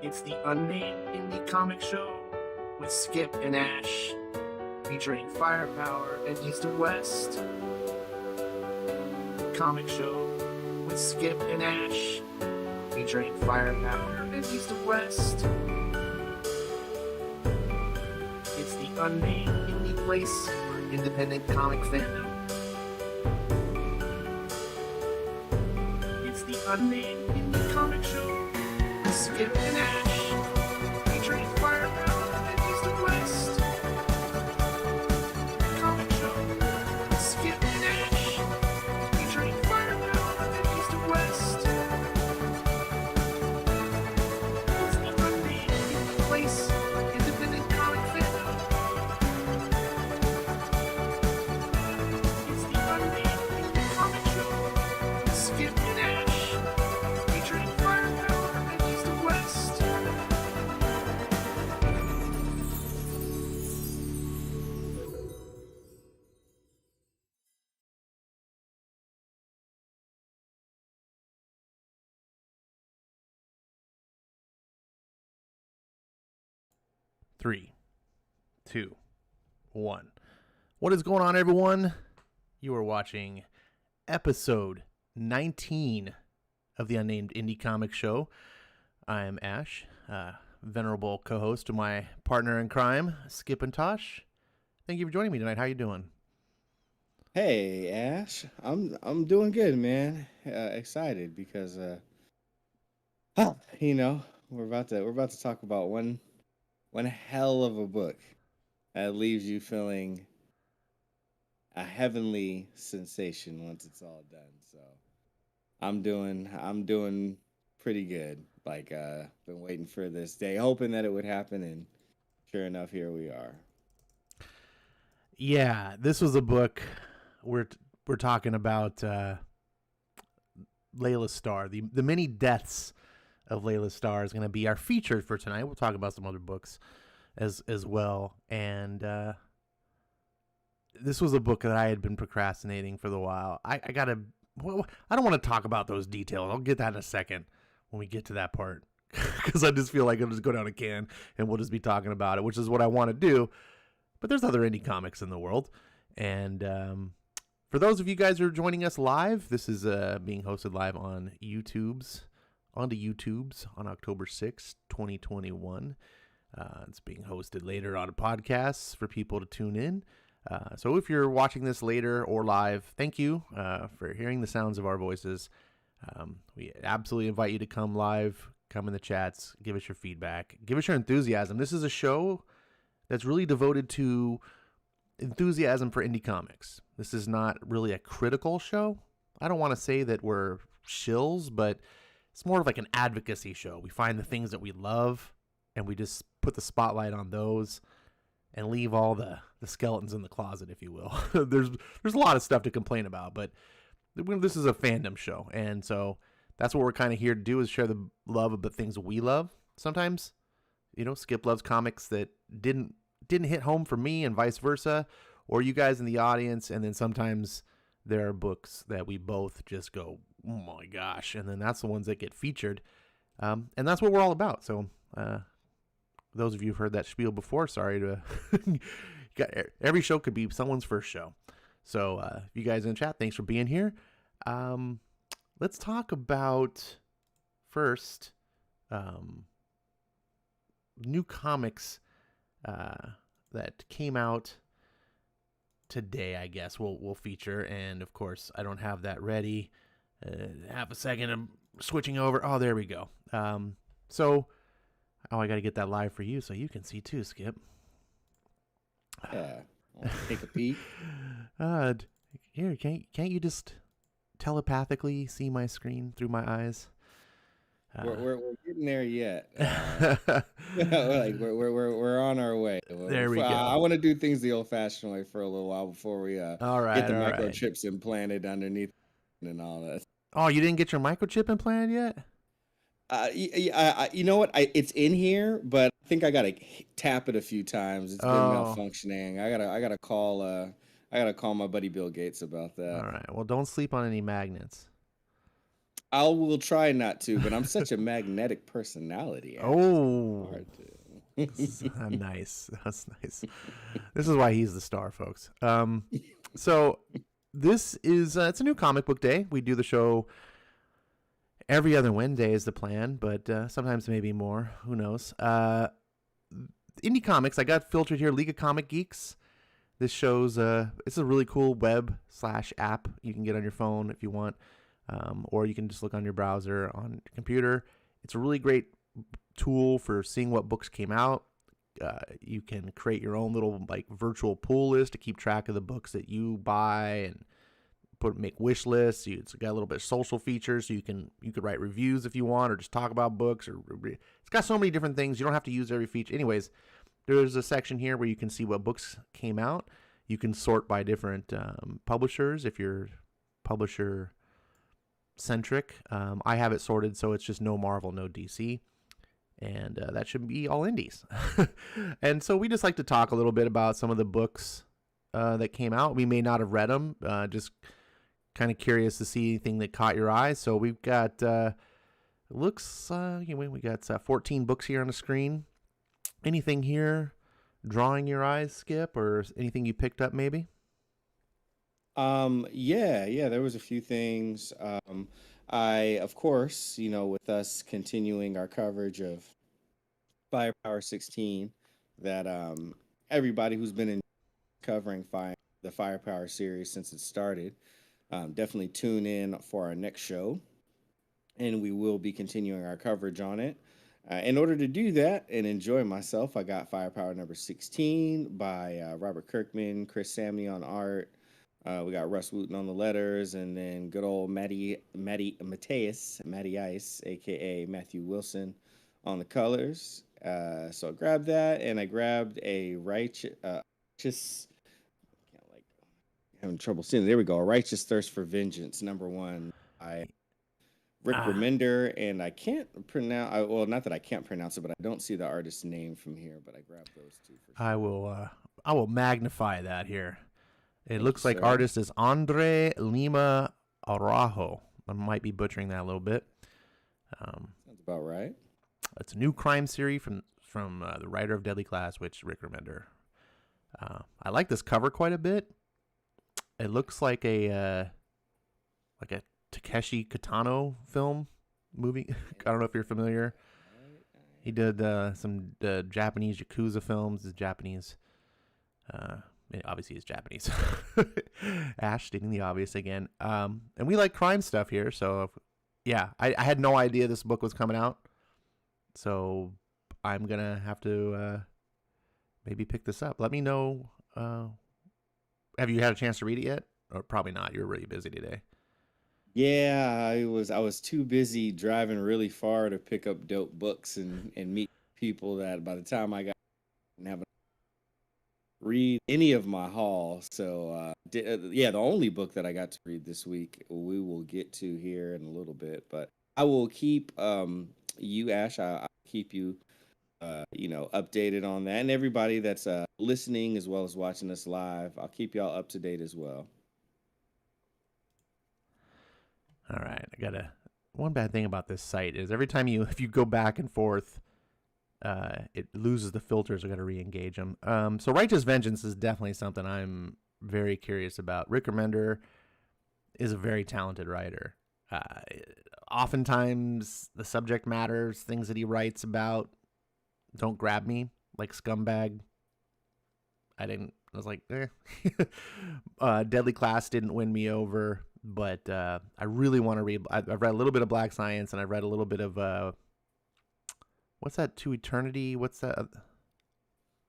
It's the Unnamed Indie Comic Show with Skip and Ash, featuring firepower and east and west. Comic Show with Skip and Ash, featuring firepower and east and west. It's the Unnamed Indie place for independent comic fandom. It's the Unnamed Indie Comic Show with Skip and Ash, featuring firepower and east and west. Comic Show with Skip and Ash, featuring firepower and east and west. It's the Unnamed Indie place for independent comic fandom. It's the Unnamed Indie Comic Show with Skip and Ash, featuring firepower and east and west. Three, two, one. What is going on, everyone? You are watching episode 19 of the Unnamed Indie Comic Show. I am Ash, venerable co-host to my partner in crime, Skip and Tosh. Thank you for joining me tonight. How you doing? Hey Ash, I'm doing good, man. Excited because we're about to talk about one hell of a book that leaves you feeling a heavenly sensation once it's all done. So I'm doing pretty good. Like been waiting for this day, hoping that it would happen, and sure enough, here we are. Yeah, this was a book we're talking about. Laila Starr, the many deaths of Laila Starr is going to be our feature for tonight. We'll talk about some other books as well, and this was a book that I had been procrastinating for a while. I don't want to talk about those details. I'll get that in a second when we get to that part, because I just feel like I'll just go down a can and we'll just be talking about it, which is what I want to do. But there's other indie comics in the world, and for those of you guys who are joining us live, this is being hosted live on YouTube's on October 6th, 2021. It's being hosted later on podcasts for people to tune in. So if you're watching this later or live, thank you for hearing the sounds of our voices. We absolutely invite you to come live, come in the chats, give us your feedback, give us your enthusiasm. This is a show that's really devoted to enthusiasm for indie comics. This is not really a critical show. I don't want to say that we're shills, but it's more of like an advocacy show. We find the things that we love, and we just put the spotlight on those and leave all the skeletons in the closet, if you will. There's a lot of stuff to complain about, but this is a fandom show, and so that's what we're kind of here to do, is share the love of the things we love. Sometimes, Skip loves comics that didn't hit home for me, and vice versa, or you guys in the audience, and then sometimes there are books that we both just go, oh my gosh, and then that's the ones that get featured, and that's what we're all about. So those of you who've heard that spiel before, sorry to every show could be someone's first show. So you guys in the chat, thanks for being here. Let's talk about first new comics that came out today, I guess we'll feature. And of course, I don't have that ready. Half a second, I'm switching over. Oh, there we go. I got to get that live for you so you can see too, Skip. Yeah, I'll take a peek. Here, can't you just telepathically see my screen through my eyes? We're getting there yet. We're on our way. There we go. I want to do things the old-fashioned way for a little while before we get the microchips implanted underneath and all that. Oh, you didn't get your microchip implanted yet? You know what? It's in here, but I think I gotta tap it a few times. It's been malfunctioning. I gotta call my buddy Bill Gates about that. All right. Well, don't sleep on any magnets. I will try not to, but I'm such a magnetic personality. Ash. It's Oh, hard to. nice. That's nice. This is why he's the star, folks. So this is it's a new comic book day. We do the show every other Wednesday is the plan, but sometimes maybe more. Who knows? Indie comics. I got filtered here. League of Comic Geeks. This shows it's a really cool web/app you can get on your phone if you want, or you can just look on your browser on your computer. It's a really great tool for seeing what books came out. You can create your own little like virtual pull list to keep track of the books that you buy and make wish lists. It's got a little bit of social features, so you could write reviews if you want, or just talk about books. Or it's got so many different things. You don't have to use every feature. Anyways, there's a section here where you can see what books came out. You can sort by different publishers if you're publisher centric. I have it sorted so it's just no Marvel, no DC. And that should be all indies. And so we just like to talk a little bit about some of the books that came out. We may not have read them, just kind of curious to see anything that caught your eye. So we've got, we got 14 books here on the screen. Anything here drawing your eyes, Skip, or anything you picked up maybe? Yeah, there was a few things. I, of course, with us continuing our coverage of Firepower 16, that everybody who's been covering the Firepower series since it started, definitely tune in for our next show, and we will be continuing our coverage on it. In order to do that and enjoy myself, I got Firepower number 16 by Robert Kirkman, Chris Samnee on art. We got Russ Wooten on the letters, and then good old Matty Ice, aka Matthew Wilson, on the colors. So I grabbed that, and I grabbed a righteous. Having trouble seeing it. There we go. A Righteous Thirst for Vengeance, #1 by Rick Remender, and I can't pronounce. Well, not that I can't pronounce it, but I don't see the artist's name from here. But I grabbed those two for sure. I will magnify that here. It Thank looks you, like sir. artist is Andre Lima Araujo. I might be butchering that a little bit. Sounds about right. It's a new crime series from the writer of Deadly Class, which Rick Remender. I like this cover quite a bit. It looks like a Takeshi Kitano film movie. I don't know if you're familiar. He did some Japanese Yakuza films. He's Japanese. Obviously, he's Japanese. Ash stating the obvious again. And we like crime stuff here. So, yeah, I had no idea this book was coming out. So I'm going to have to maybe pick this up. Let me know. Have you had a chance to read it yet? Or probably not. You're really busy today. Yeah, I was too busy driving really far to pick up dope books and meet people that by the time I didn't have read any of my haul. So the only book that I got to read this week we will get to here in a little bit, but I will keep you, Ash. I'll keep you updated on that, and everybody that's listening as well as watching us live, I'll keep y'all up to date as well. All right, one bad thing about this site is every time if you go back and forth, it loses the filters. I got to re-engage them. So Righteous Vengeance is definitely something I'm very curious about. Rick Remender is a very talented writer. Oftentimes the subject matters, things that he writes about, don't grab me, like Scumbag. I was like, Deadly Class didn't win me over, but I really want to read. I've read a little bit of Black Science, and I've read a little bit of what's that, To Eternity? What's that?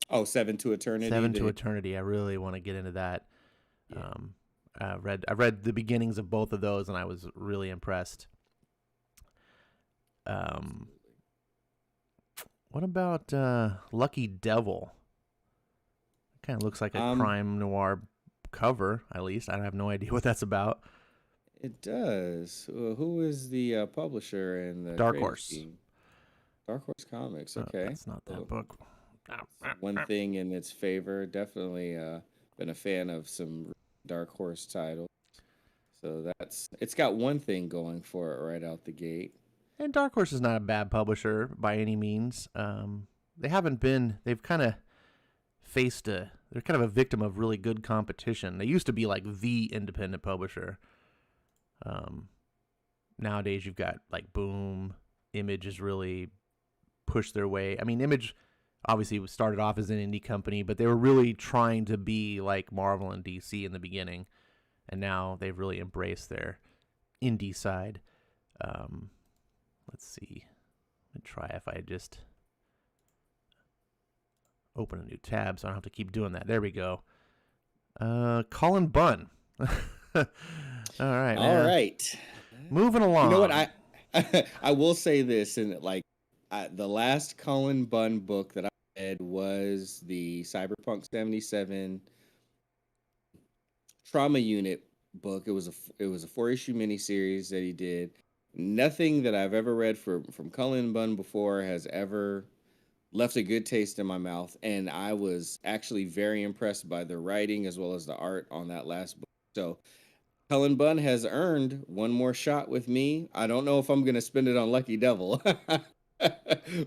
Oh, 7 to Eternity. 7 to Eternity. I really want to get into that. Yeah. I read the beginnings of both of those, and I was really impressed. What about Lucky Devil? Kind of looks like a crime noir cover, at least. I have no idea what that's about. It does. Who is the publisher and the Dark Horse? Team? Dark Horse Comics. Okay, that's not that book. One thing in its favor. Definitely been a fan of some Dark Horse titles. So it's got one thing going for it right out the gate. And Dark Horse is not a bad publisher by any means. They haven't been. They've kind of they're kind of a victim of really good competition. They used to be like the independent publisher. Nowadays you've got like Boom, Image has really pushed their way. I mean, Image obviously started off as an indie company, but they were really trying to be like Marvel and DC in the beginning, and now they've really embraced their indie side. Let's see. Let me try if I just open a new tab so I don't have to keep doing that. There we go. Colin Bunn. All right. All right. Moving along. You know what? I will say this, and like the last Colin Bunn book that I read was the Cyberpunk 77 Trauma Unit book. It was a 4-issue miniseries that he did. Nothing that I've ever read from Colin Bunn before has ever left a good taste in my mouth, and I was actually very impressed by the writing as well as the art on that last book. So Cullen Bunn has earned one more shot with me. I don't know if I'm going to spend it on Lucky Devil,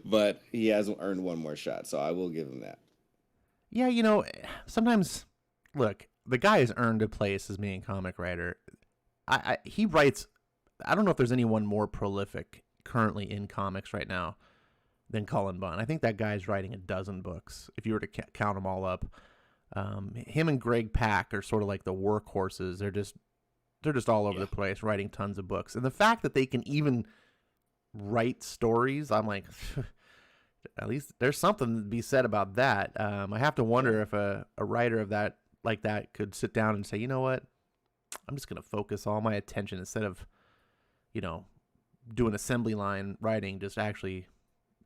but he has earned one more shot, so I will give him that. Yeah, you know, sometimes, look, the guy has earned a place as being a comic writer. He writes, I don't know if there's anyone more prolific currently in comics right now than Cullen Bunn. I think that guy's writing a dozen books, if you were to count them all up. Him and Greg Pak are sort of like the workhorses. They're just all over the place, writing tons of books. And the fact that they can even write stories, I'm like, at least there's something to be said about that. I have to wonder if a writer of that like that could sit down and say, you know what, I'm just going to focus all my attention instead of, you know, doing assembly line writing, just actually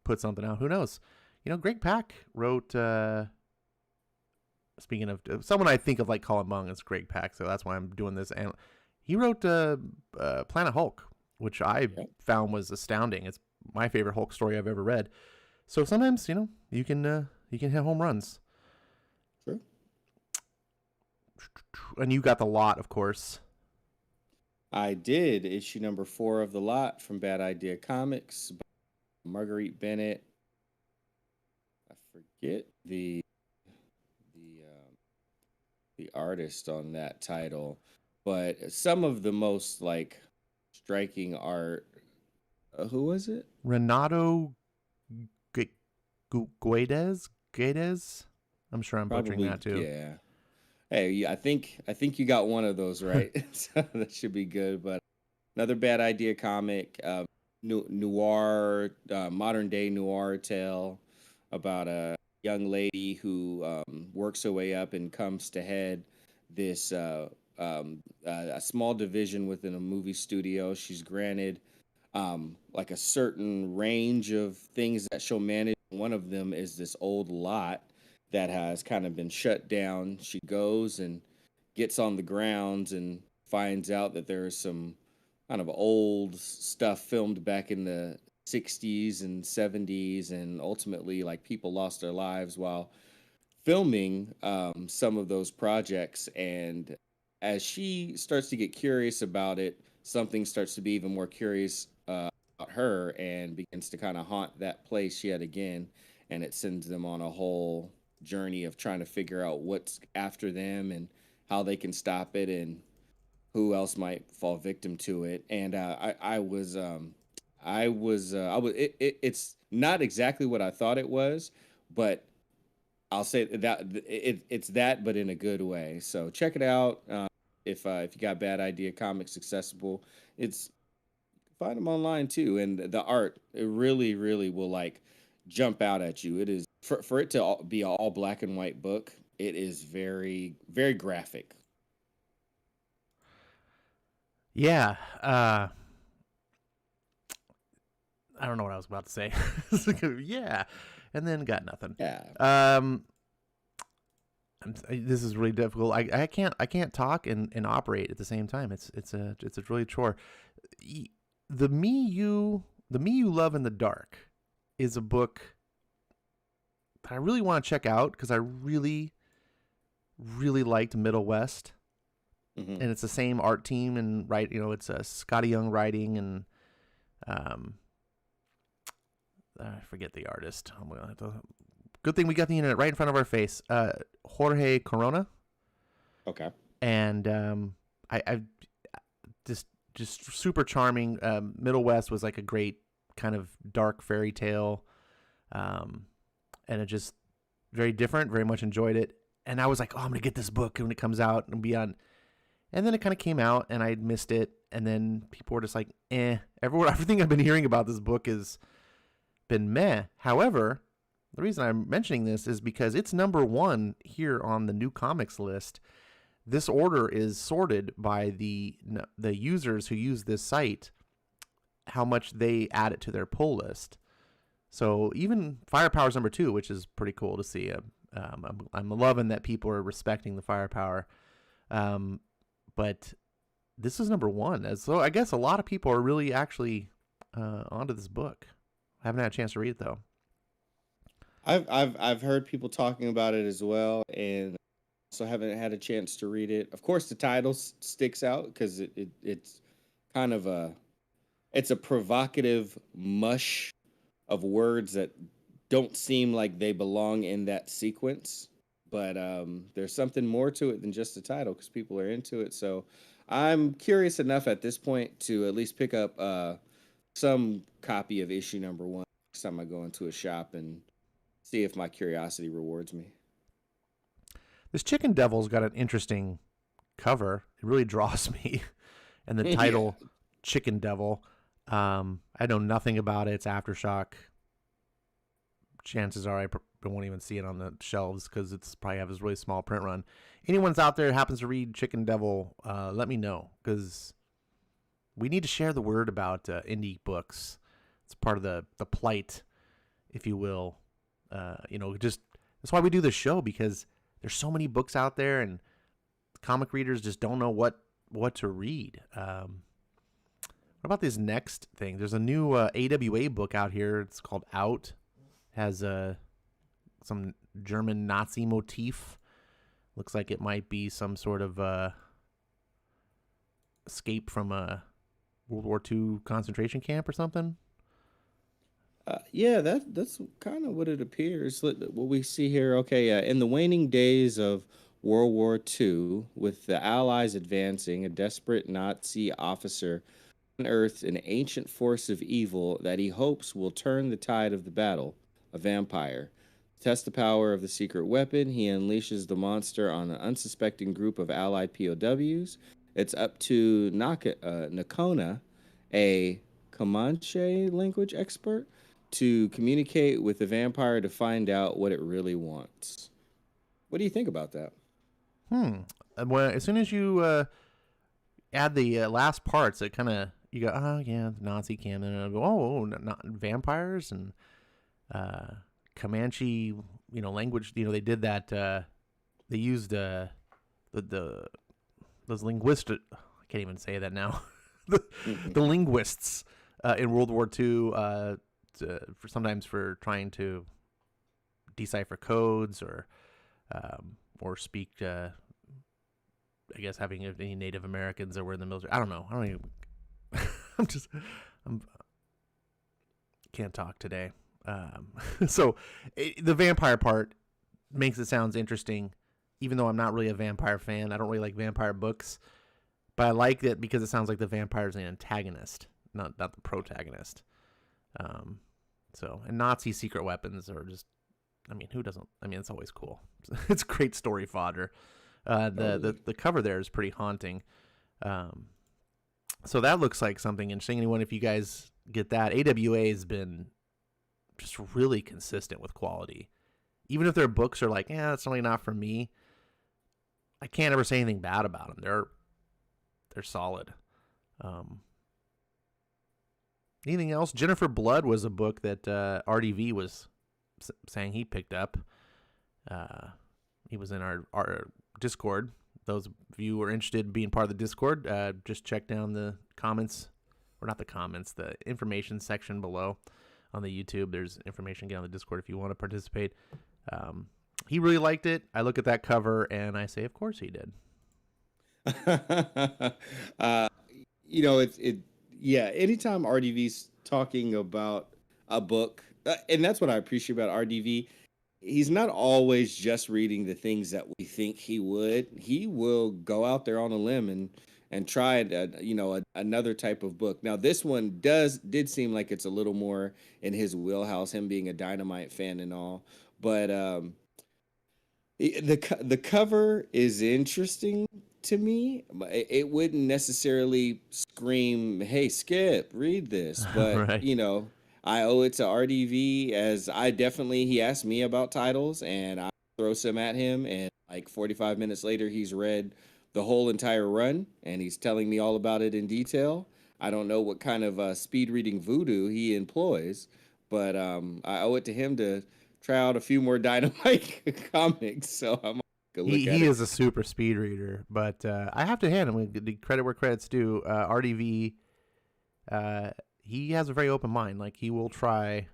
put something out. Who knows? You know, Greg Pak wrote, speaking of someone I think of like Colin Bunn is Greg Pak, so that's why I'm doing this. And he wrote Planet Hulk, which I found was astounding. It's my favorite Hulk story I've ever read. So sometimes, you know, you can hit home runs. True. And you got the lot, of course. I did. Issue number 4 of the lot from Bad Idea Comics by Marguerite Bennett. I forget the artist on that title, but some of the most like striking art. Who was it? Renato Guedes. I'm sure I'm butchering that too. Yeah. Hey, I think you got one of those right. So that should be good. But another Bad Idea comic, noir, modern day noir tale about a young lady who works her way up and comes to head this a small division within a movie studio. She's granted like a certain range of things that she'll manage. One of them is this old lot that has kind of been shut down. She goes and gets on the grounds and finds out that there's some kind of old stuff filmed back in the 60s and 70s, and ultimately like people lost their lives while filming some of those projects. And as she starts to get curious about it, something starts to be even more curious about her and begins to kind of haunt that place yet again, and it sends them on a whole journey of trying to figure out what's after them and how they can stop it and who else might fall victim to it. And it's not exactly what I thought it was, but I'll say that it's that, but in a good way. So check it out. If you got Bad Idea Comics accessible, find them online too. And the art, it really, really will like jump out at you. It is for it to be an all black and white book. It is very, very graphic. Yeah. I don't know what I was about to say. Yeah. And then got nothing. Yeah. This is really difficult. I can't talk and operate at the same time. It's a really chore. The Me You Love in the Dark is a book that I really want to check out because I really, really liked Middle West. Mm-hmm. and it's the same art team and it's Scotty Young writing and I forget the artist. Good thing we got the internet right in front of our face. Jorge Corona. Okay. And I just super charming. Middle West was like a great kind of dark fairy tale, and it just very different. Very much enjoyed it. And I was like, oh, I'm gonna get this book when it comes out and be on. And then it kind of came out, and I missed it. And then people were just like, eh. Everything I've been hearing about this book has been meh. However, the reason I'm mentioning this is because it's number 1 here on the new comics list. This order is sorted by the users who use this site, how much they add it to their pull list. So even Firepower's number 2, which is pretty cool to see. I'm loving that people are respecting the Firepower. But this is number 1. So I guess a lot of people are really actually onto this book. I haven't had a chance to read it though. I've heard people talking about it as well, and also haven't had a chance to read it. Of course, the title sticks out because it's kind of it's a provocative mush of words that don't seem like they belong in that sequence. But there's something more to it than just the title because people are into it. So I'm curious enough at this point to at least pick up some copy of issue number 1 next time I go into a shop and see if my curiosity rewards me. This Chicken Devil's got an interesting cover. It really draws me. And the title, yeah. Chicken Devil. I know nothing about it. It's Aftershock. Chances are I won't even see it on the shelves because it's probably have this really small print run. Anyone's out there that happens to read Chicken Devil, let me know because we need to share the word about indie books. It's part of the plight, if you will. Just that's why we do this show because there's so many books out there and comic readers just don't know what to read. What about this next thing? There's a new AWA book out here. It's called Out. Has some German Nazi motif. Looks like it might be some sort of escape from a World War II concentration camp or something. Yeah, that's kind of what it appears. What we see here, okay, in the waning days of World War II, with the Allies advancing, a desperate Nazi officer unearths an ancient force of evil that he hopes will turn the tide of the battle, a vampire. To test the power of the secret weapon, he unleashes the monster on an unsuspecting group of Allied POWs. It's up to Nakona, a Comanche language expert, to communicate with the vampire to find out what it really wants. What do you think about that? Well, as soon as you add the last parts, it kind of you go, oh yeah, the Nazi camp, and I go, oh, not vampires and Comanche, language. They did that. They used those linguistic. I can't even say that now. the linguists in World War II. Sometimes for trying to decipher codes or speak, I guess having any Native Americans that were in the military. I don't know. I don't even. Can't talk today. So the vampire part makes it sounds interesting, even though I'm not really a vampire fan. I don't really like vampire books, but I like it because it sounds like the vampire's an antagonist, not the protagonist. And Nazi secret weapons are just, who doesn't? It's always cool. It's great story fodder. The cover there is pretty haunting. So that looks like something interesting. Anyone, if you guys get that, AWA has been just really consistent with quality. Even if their books are like, that's really not for me, I can't ever say anything bad about them. They're solid. Anything else? Jennifer Blood was a book that RDV was saying he picked up. He was in our Discord. Those of you who are interested in being part of the Discord, just check down the comments, or not the comments, the information section below on the YouTube. There's information again on the Discord if you want to participate. He really liked it. I look at that cover and I say, of course he did. uh, it yeah. Anytime RDV's talking about a book, and that's what I appreciate about RDV. He's not always just reading the things that we think he would. He will go out there on a limb and try another type of book. Now this one did seem like it's a little more in his wheelhouse, him being a Dynamite fan and all. But the cover is interesting to me. But it wouldn't necessarily scream, "Hey, Skip, read this." But Right. I owe it to RDV, as he asked me about titles and I throw some at him, and like 45 minutes later he's read the whole entire run and he's telling me all about it in detail. I don't know what kind of speed reading voodoo he employs, but I owe it to him to try out a few more Dynamite comics. So I'm gonna take a look at He it. is a super speed reader, but I have to hand him the credit where credit's due. RDV, he has a very open mind. Like, he will try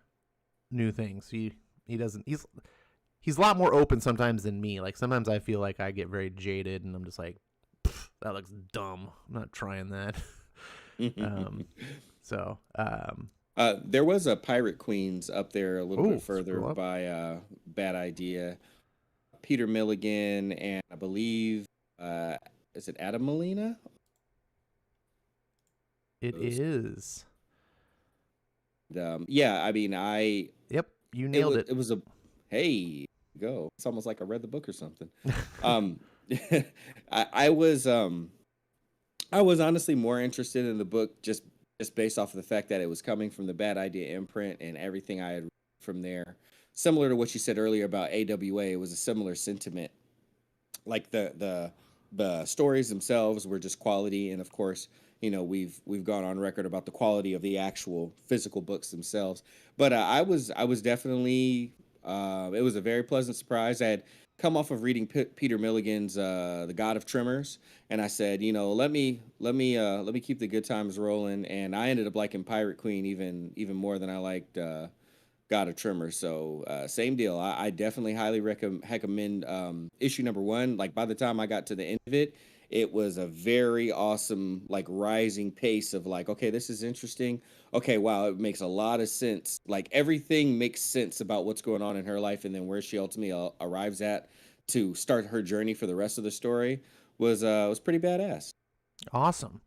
new things. He doesn't. He's a lot more open sometimes than me. Like, sometimes I feel like I get very jaded, and I'm just like, that looks dumb. I'm not trying that. um, so There was a Pirate Queens up there a little bit further scroll up. by Bad Idea. Peter Milligan and I believe is it Adam Molina? It is. Yeah, I mean Yep, you nailed it. it was a hey go. It's almost like I read the book or something. um I was honestly more interested in the book just based off of the fact that it was coming from the Bad Idea imprint and everything I had read from there. Similar to what you said earlier about AWA, it was a similar sentiment. Like the stories themselves were just quality, and of course, we've gone on record about the quality of the actual physical books themselves. But I was definitely it was a very pleasant surprise. I had come off of reading Peter Milligan's The God of Tremors, and I said, let me keep the good times rolling, and I ended up liking Pirate Queen even more than I liked God of Tremors. So same deal. I definitely highly recommend issue number one. Like, by the time I got to the end of it, it was a very awesome, like, rising pace of like, okay, this is interesting. Okay, wow, it makes a lot of sense. Like, everything makes sense about what's going on in her life, and then where she ultimately arrives at to start her journey for the rest of the story was pretty badass. Awesome.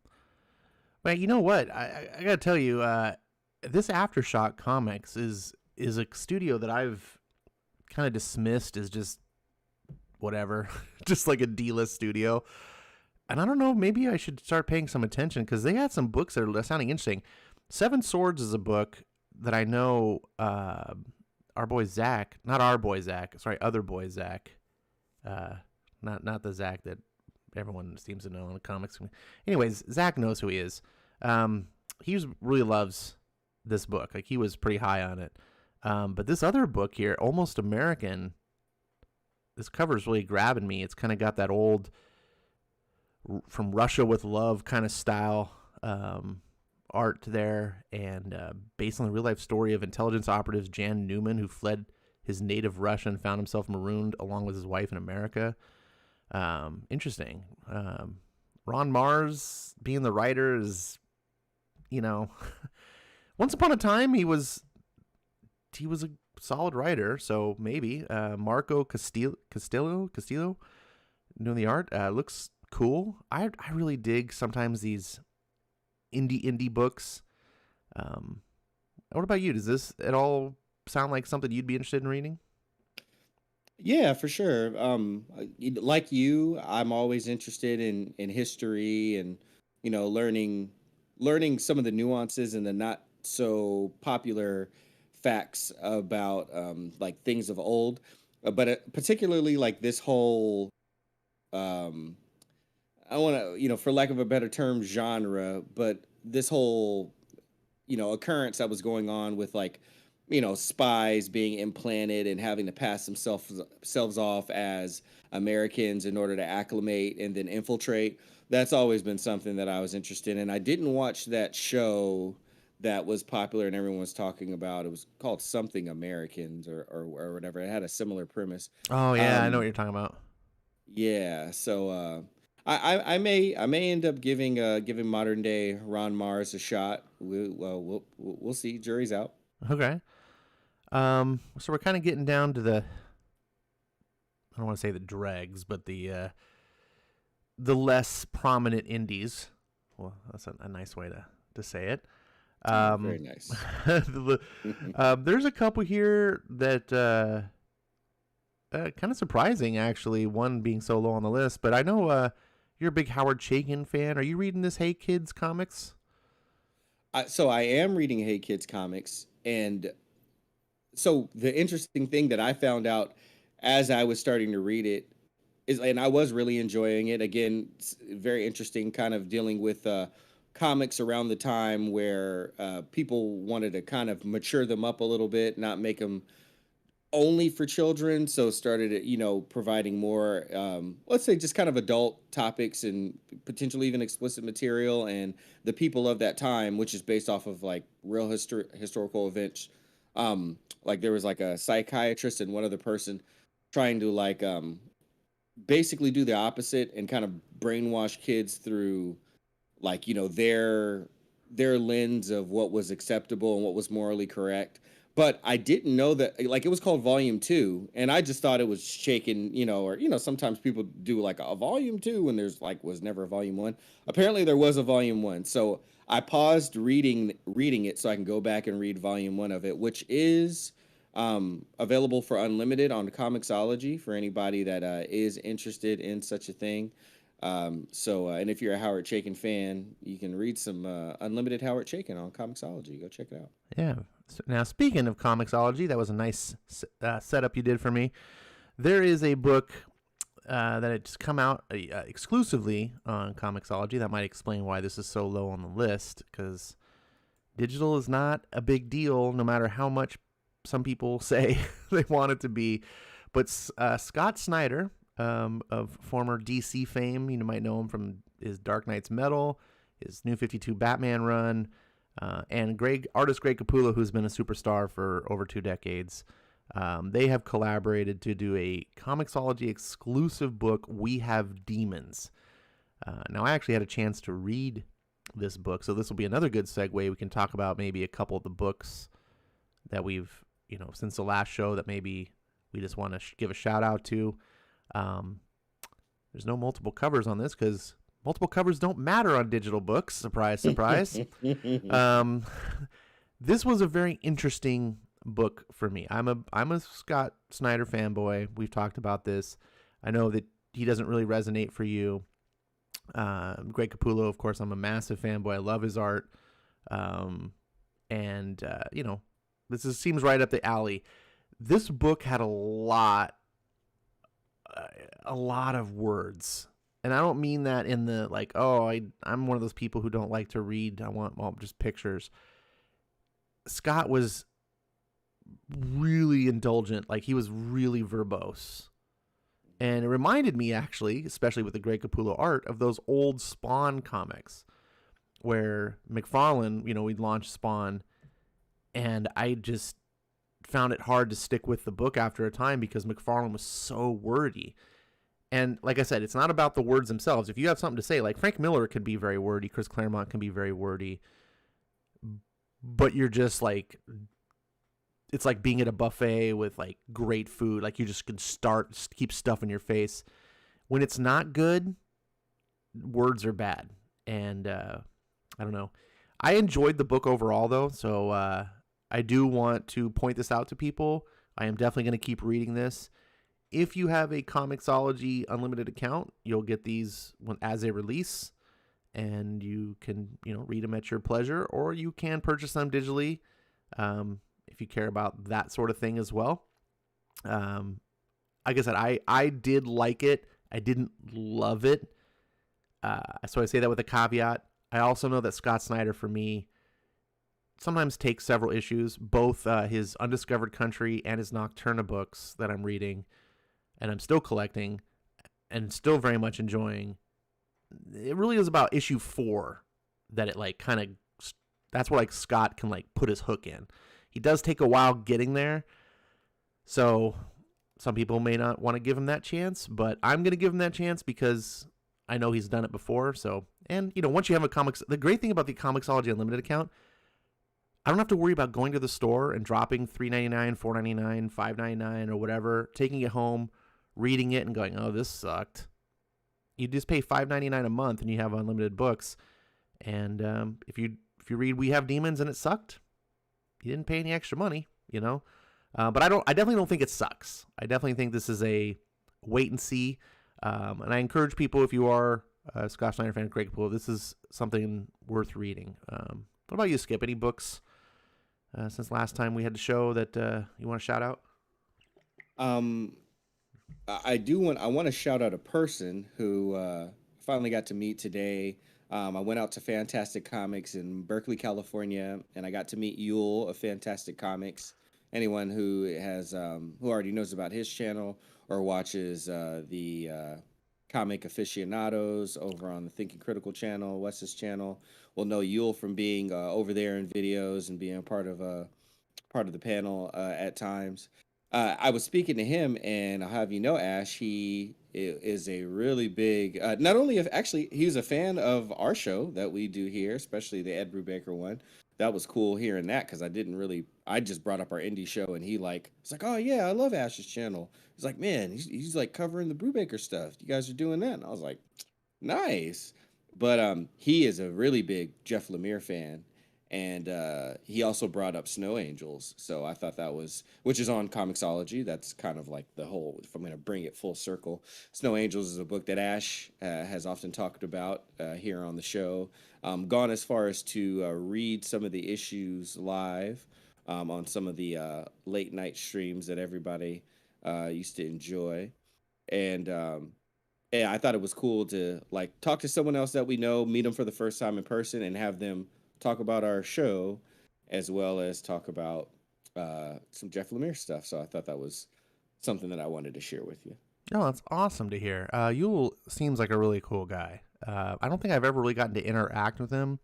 Well, you know what? I gotta tell you, this Aftershock Comics is a studio that I've kind of dismissed as just whatever, just like a D-list studio. And I don't know, maybe I should start paying some attention because they had some books that are sounding interesting. Seven Swords is a book that I know our boy Zach, not our boy Zach, sorry, other boy Zach, not the Zach that everyone seems to know in the comics. Anyways, Zach knows who he is. Really loves this book. Like, he was pretty high on it. But this other book here, Almost American, this cover is really grabbing me. It's kind of got that old From Russia with Love kind of style art there, and based on the real life story of intelligence operatives Jan Newman, who fled his native Russia and found himself marooned along with his wife in America. Interesting. Ron Mars being the writer is, once upon a time he was a solid writer, so maybe. Marco Castillo doing the art. Looks cool. I really dig sometimes these indie books. What about you? Does this at all sound like something you'd be interested in reading? Yeah, for sure. Like you, I'm always interested in history and learning some of the nuances and the not so popular facts about like things of old, but particularly like this whole um, I want to for lack of a better term, genre, but this whole occurrence that was going on with like spies being implanted and having to pass themselves off as Americans in order to acclimate and then infiltrate. That's always been something that I was interested in. I didn't watch that show that was popular and everyone was talking about. It was called Something Americans or whatever. It had a similar premise. Oh yeah, I know what Um, you're talking about. yeah, so I may end up giving modern day Ron Mars a shot. We'll see. Jury's out. Okay. So we're kind of getting down to the, I don't want to say the dregs, but the less prominent indies. Well, that's a nice way to say it. Very nice. There's a couple here that kind of surprising, actually. One being so low on the list, but I know you're a big Howard Chaykin fan. Are you reading this Hey Kids comics? So I am reading Hey Kids comics, and so the interesting thing that I found out as I was starting to read it is, and I was really enjoying it. Again, it's very interesting, kind of dealing with comics around the time where people wanted to kind of mature them up a little bit, not make them only for children. So started, providing more, let's say, just kind of adult topics and potentially even explicit material. And the people of that time, which is based off of like real historical events. Like there was like a psychiatrist and one other person trying to like basically do the opposite and kind of brainwash kids through like their lens of what was acceptable and what was morally correct. But I didn't know that, like, it was called Volume 2, and I just thought it was shaken, or sometimes people do like a Volume 2 when there's like was never a Volume 1. Apparently there was a Volume 1. So I paused reading it so I can go back and read Volume 1 of it, which is available for unlimited on Comixology for anybody that is interested in such a thing. And if you're a Howard Chaykin fan, you can read some unlimited Howard Chaykin on Comixology. Go check it out. Yeah. So now, speaking of Comixology, that was a nice setup you did for me. There is a book that had just come out exclusively on Comixology. That might explain why this is so low on the list, because digital is not a big deal, no matter how much some people say they want it to be. But Scott Snyder, of former DC fame, you might know him from his Dark Knight's Metal, his New 52 Batman run, and artist Greg Capullo, who's been a superstar for over 2 decades. They have collaborated to do a Comixology exclusive book, We Have Demons. Now, I actually had a chance to read this book, so this will be another good segue. We can talk about maybe a couple of the books that we've, since the last show that maybe we just want to give a shout out to. There's no multiple covers on this because multiple covers don't matter on digital books. Surprise, surprise. This was a very interesting book for me. I'm a Scott Snyder fanboy. We've talked about this. I know that he doesn't really resonate for you. Greg Capullo, of course, I'm a massive fanboy. I love his art. This seems right up the alley. This book had a lot of words. And I don't mean that in the like, I'm one of those people who don't like to read. I want just pictures. Scott was really indulgent. Like, he was really verbose. And it reminded me, actually, especially with the Greg Capullo art, of those old Spawn comics where McFarlane, we'd launch Spawn, and I just found it hard to stick with the book after a time because McFarlane was so wordy. And like I said, it's not about the words themselves. If you have something to say, like Frank Miller can be very wordy, Chris Claremont can be very wordy, but you're just like, it's like being at a buffet with like great food. Like, you just can keep stuff in your face. When it's not good, words are bad. And I don't know. I enjoyed the book overall, though, so I do want to point this out to people. I am definitely going to keep reading this. If you have a Comixology Unlimited account, you'll get these as a release, and you can, read them at your pleasure, or you can purchase them digitally if you care about that sort of thing as well. Like I said, I did like it. I didn't love it. So I say that with a caveat. I also know that Scott Snyder, for me, sometimes takes several issues, both his Undiscovered Country and his Nocturna books that I'm reading, and I'm still collecting, and still very much enjoying. It really is about issue 4 that it like kind of, that's where like Scott can like put his hook in. He does take a while getting there, so some people may not want to give him that chance, but I'm going to give him that chance because I know he's done it before. So, and once you have the great thing about the Comixology Unlimited account, I don't have to worry about going to the store and dropping $3.99, $4.99, $5.99, or whatever, taking it home, reading it, and going, "Oh, this sucked." You just pay $5.99 a month, and you have unlimited books. And if you read We Have Demons and it sucked, you didn't pay any extra money, But I definitely don't think it sucks. I definitely think this is a wait and see. And I encourage people, if you are a Scott Snyder fan, Greg Poole, this is something worth reading. What about you, Skip? Any books since last time we had the show that you want to shout out? I want to shout out a person who finally got to meet today. I went out to Fantastic Comics in Berkeley, California, and I got to meet Yule of Fantastic Comics. Anyone who has who already knows about his channel or watches the Comic Aficionados over on the Thinking Critical channel, Wes's channel, will know Yule from being over there in videos and being part of the panel at times. I was speaking to him, and I'll have you know, Ash, he is a really big, not only actually, he was a fan of our show that we do here, especially the Ed Brubaker one. That was cool hearing that, because I just brought up our indie show, and it's like, "Oh yeah, I love Ash's channel." He's like, "Man, he's like covering the Brubaker stuff. You guys are doing that." And I was like, "Nice." But he is a really big Jeff Lemire fan. And he also brought up Snow Angels. So I thought which is on Comixology. That's kind of like the whole, if I'm going to bring it full circle. Snow Angels is a book that Ash has often talked about here on the show. Gone as far as to read some of the issues live on some of the late night streams that everybody used to enjoy. And I thought it was cool to like talk to someone else that we know, meet them for the first time in person, and have them talk about our show, as well as talk about some Jeff Lemire stuff. So I thought that was something that I wanted to share with you. Oh, that's awesome to hear. Yule seems like a really cool guy. I don't think I've ever really gotten to interact with him.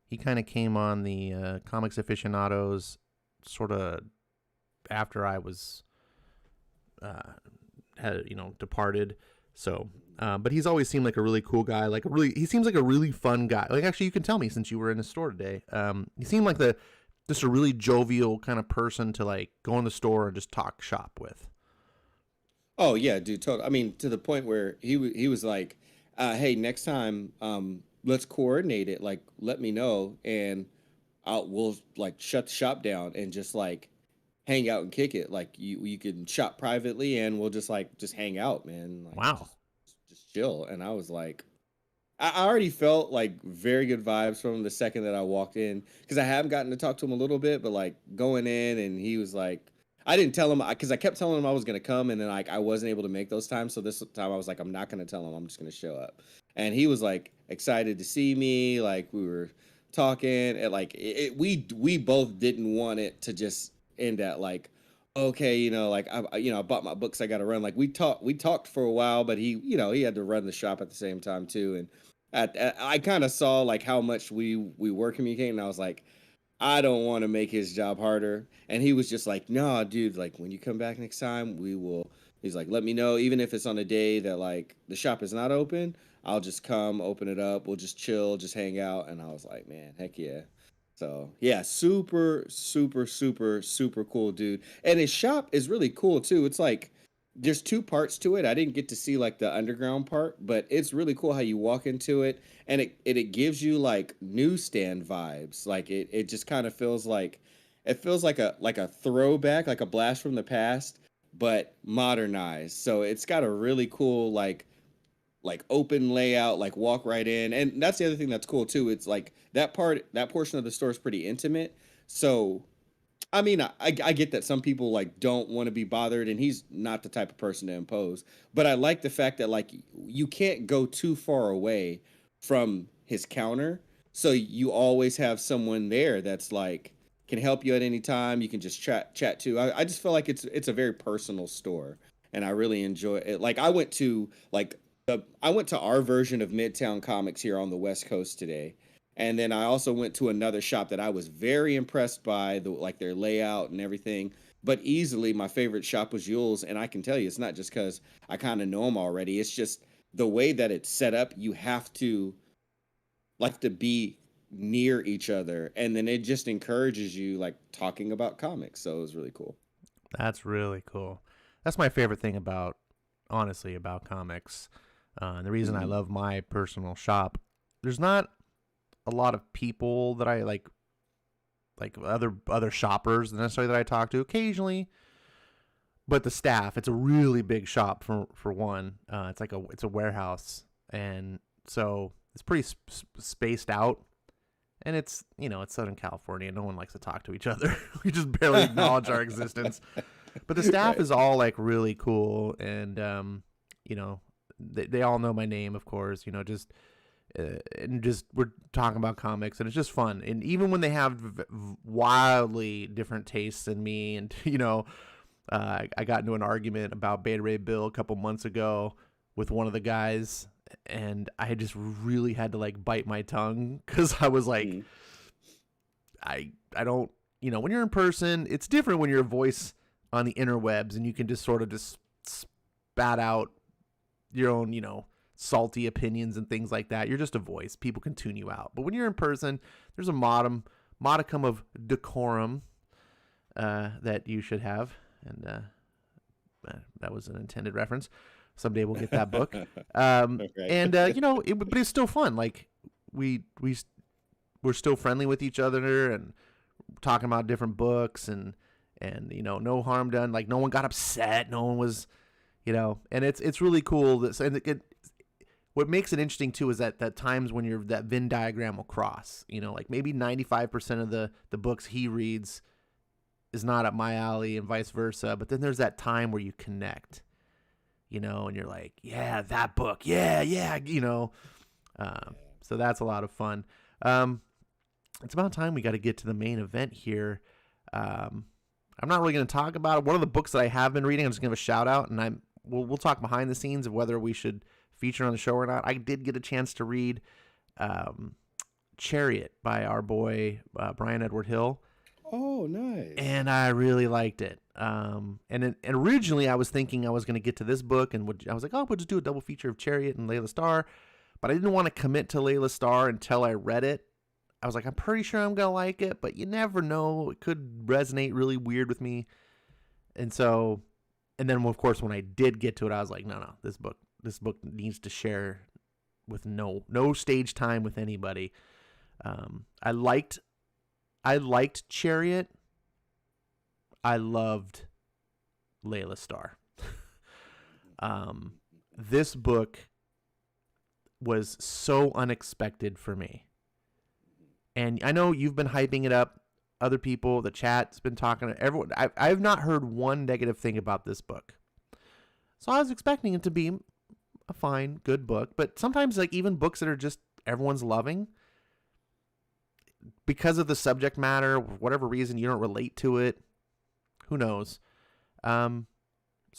He kind of came on the Comics Aficionados sort of after I was had departed. So, but he's always seemed like a really cool guy. He seems like a really fun guy. Like, actually, you can tell me since you were in his store today. He seemed like just a really jovial kind of person to like go in the store and just talk shop with. Oh yeah, dude. Totally. I mean, to the point where he was like, "Hey, next time, let's coordinate it. Like, let me know, and we'll like shut the shop down and just like hang out and kick it. Like you can shop privately, and we'll just hang out, man. Like, wow, just chill." And I was like, I already felt like very good vibes from him the second that I walked in, because I haven't gotten to talk to him a little bit, but like going in, and he was like, I didn't tell him, because I kept telling him I was gonna come, and then like I wasn't able to make those times. So this time I was like, I'm not gonna tell him. I'm just gonna show up. And he was like excited to see me. Like we were talking, and like we both didn't want it to just end at like, okay, like I bought my books, I got to run. Like we talked for a while, but he had to run the shop at the same time too. And I kind of saw like how much we were communicating. And I was like, I don't want to make his job harder. And he was just like, "No, dude, like when you come back next time, we will." He's like, "Let me know, even if it's on a day that like the shop is not open, I'll just come, open it up, we'll just chill, just hang out." And I was like, man, heck yeah. So yeah, super, super, super, super cool dude. And his shop is really cool too. It's like there's two parts to it. I didn't get to see like the underground part, but it's really cool how you walk into it, and it gives you like newsstand vibes. Like it just kind of feels like a throwback, like a blast from the past, but modernized. So it's got a really cool like open layout, like walk right in. And that's the other thing that's cool too. It's like that portion of the store is pretty intimate. So I mean, I get that some people like don't want to be bothered, and he's not the type of person to impose. But I like the fact that like you can't go too far away from his counter, so you always have someone there that's like can help you at any time. You can just chat to. I just feel like it's a very personal store, and I really enjoy it. Like I went to our version of Midtown Comics here on the West Coast today. And then I also went to another shop that I was very impressed by, their layout and everything. But easily my favorite shop was Yule's, and I can tell you it's not just because I kind of know him already. It's just the way that it's set up, you have to be near each other, and then it just encourages you like talking about comics. So it was really cool. That's really cool. That's my favorite thing about, honestly, about comics. And the reason I love my personal shop, there's not a lot of people that I like other shoppers necessarily that I talk to occasionally, but the staff, it's a really big shop for one. It's a warehouse, and so it's pretty spaced out, and it's Southern California. No one likes to talk to each other. We just barely acknowledge our existence. But the staff is all like really cool, and they all know my name, of course. And just we're talking about comics, and it's just fun. And even when they have wildly different tastes than me, and I got into an argument about Beta Ray Bill a couple months ago with one of the guys, and I just really had to like bite my tongue because I was like, I don't, when you're in person, it's different when you're a voice on the interwebs, and you can just sort of just spat out your own, salty opinions and things like that. You're just a voice. People can tune you out. But when you're in person, there's a modicum of decorum that you should have. And that was an intended reference. Someday we'll get that book. And but it's still fun. Like we're still friendly with each other and talking about different books and no harm done. Like no one got upset. No one was, and it's really cool. What makes it interesting too is that times when that Venn diagram will cross, like maybe 95% of the books he reads is not up my alley and vice versa. But then there's that time where you connect, and you're like, yeah, that book. Yeah. So that's a lot of fun. It's about time we got to get to the main event here. I'm not really going to talk about it. One of the books that I have been reading, I'm just going to give a shout out, and we'll talk behind the scenes of whether we should feature on the show or not. I did get a chance to read Chariot by our boy Brian Edward Hill. Oh, nice. And I really liked it. And originally I was thinking I was going to get to this book, and I was like, we'll just do a double feature of Chariot and Laila Starr. But I didn't want to commit to Laila Starr until I read it. I was like, I'm pretty sure I'm going to like it, but you never know. It could resonate really weird with me. And then, of course, when I did get to it, I was like, no, this book needs to share with no stage time with anybody. I liked Chariot. I loved Laila Starr. This book was so unexpected for me. And I know you've been hyping it up. Other people, the chat's been talking to everyone. I've not heard one negative thing about this book. So I was expecting it to be a fine, good book. But sometimes, like, even books that are just everyone's loving, because of the subject matter, for whatever reason, you don't relate to it. Who knows? So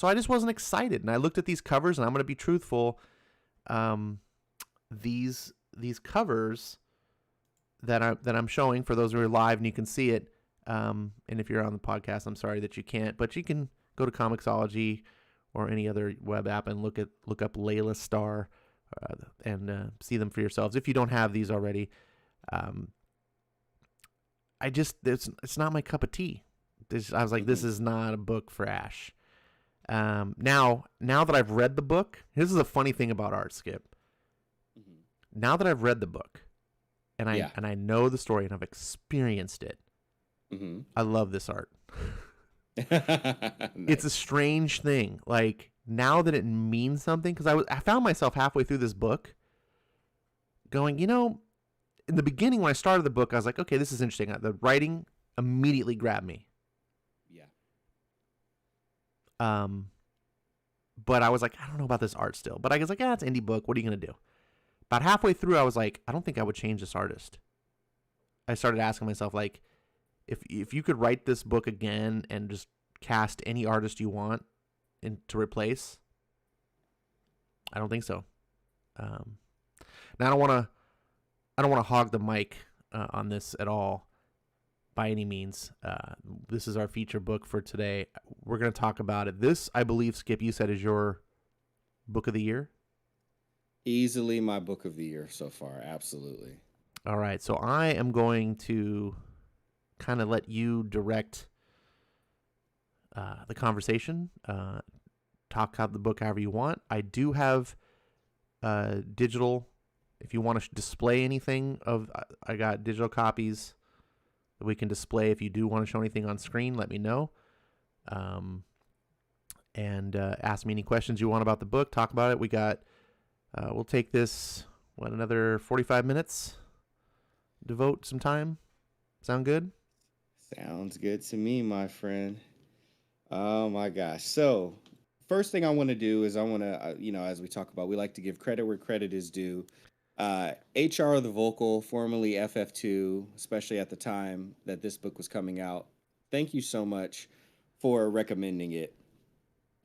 I just wasn't excited. And I looked at these covers, and I'm going to be truthful. These covers that I'm showing, for those who are live and you can see it, and if you're on the podcast, I'm sorry that you can't, but you can go to Comixology or any other web app and look up Laila Starr and see them for yourselves if you don't have these already. It's not my cup of tea. I was like, this is not a book for Ash. Now that I've read the book, this is a funny thing about art, Skip. Now that I've read the book, and I know the story and I've experienced it, I love this art. Nice. It's a strange thing. Like, now that it means something, because I found myself halfway through this book going, in the beginning when I started the book, I was like, okay, this is interesting. The writing immediately grabbed me. Yeah. But I was like, I don't know about this art still. But I was like, it's an indie book. What are you going to do? About halfway through, I was like, I don't think I would change this artist. I started asking myself, like, if you could write this book again and just cast any artist you want to replace, I don't think so. Now I don't want to hog the mic on this at all, by any means. This is our feature book for today. We're going to talk about it. This, I believe, Skip, you said is your book of the year. Easily my book of the year so far. Absolutely. All right, so I am going to kind of let you direct the conversation. Talk out the book however you want. I do have digital. If you want to display anything of, I got digital copies that we can display. If you do want to show anything on screen, let me know. And ask me any questions you want about the book. Talk about it. We got. We'll take this. Another 45 minutes. Devote some time. Sound good? Sounds good to me, my friend. Oh my gosh. So, first thing I want to do is I want to, as we talk about, we like to give credit where credit is due. HR the Vocal, formerly FF2, especially at the time that this book was coming out. Thank you so much for recommending it.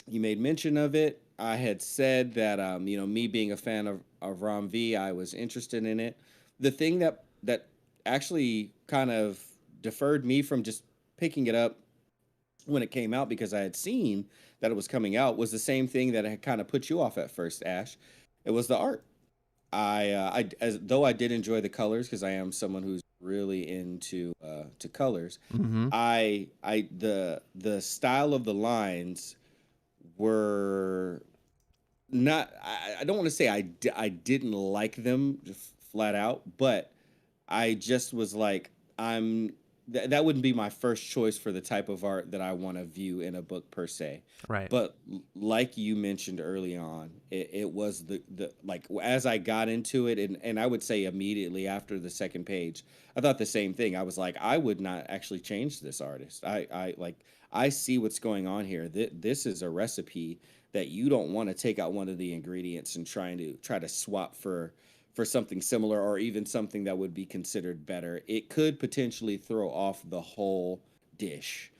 You made mention of it. I had said that, me being a fan of Rom V, I was interested in it. The thing that actually kind of deferred me from just picking it up when it came out, because I had seen that it was coming out, was the same thing that had kind of put you off at first, Ash. It was the art. As though I did enjoy the colors, because I am someone who's really into to colors. Mm-hmm. The style of the lines were not. I don't want to say I didn't like them flat out, but I just was like, that wouldn't be my first choice for the type of art that I want to view in a book per se. Right. But like you mentioned early on, it was the like, as I got into it, and I would say immediately after the second page, I thought the same thing. I was like, I would not actually change this artist. I see what's going on here. This is a recipe that you don't want to take out one of the ingredients and try to swap for something similar, or even something that would be considered better. It could potentially throw off the whole dish.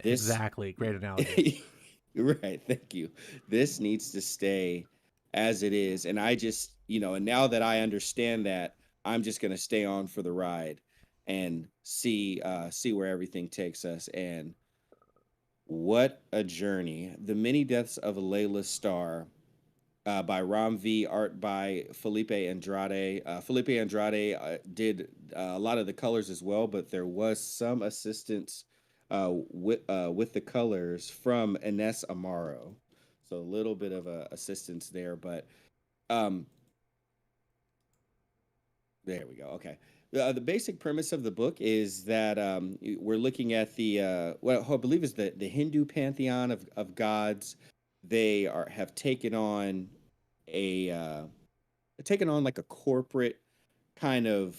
This Exactly. Great analogy. Right, thank you. This needs to stay as it is. And I just, and now that I understand that, I'm just going to stay on for the ride and see where everything takes us. And what a journey. The Many Deaths of Laila Starr, by Rom V, art by Felipe Andrade. Felipe Andrade did a lot of the colors as well, but there was some assistance with the colors from Ines Amaro. So a little bit of assistance there, but um, there we go. Okay. The basic premise of the book is that we're looking at the what I believe is the Hindu pantheon of gods. They have taken on like a corporate kind of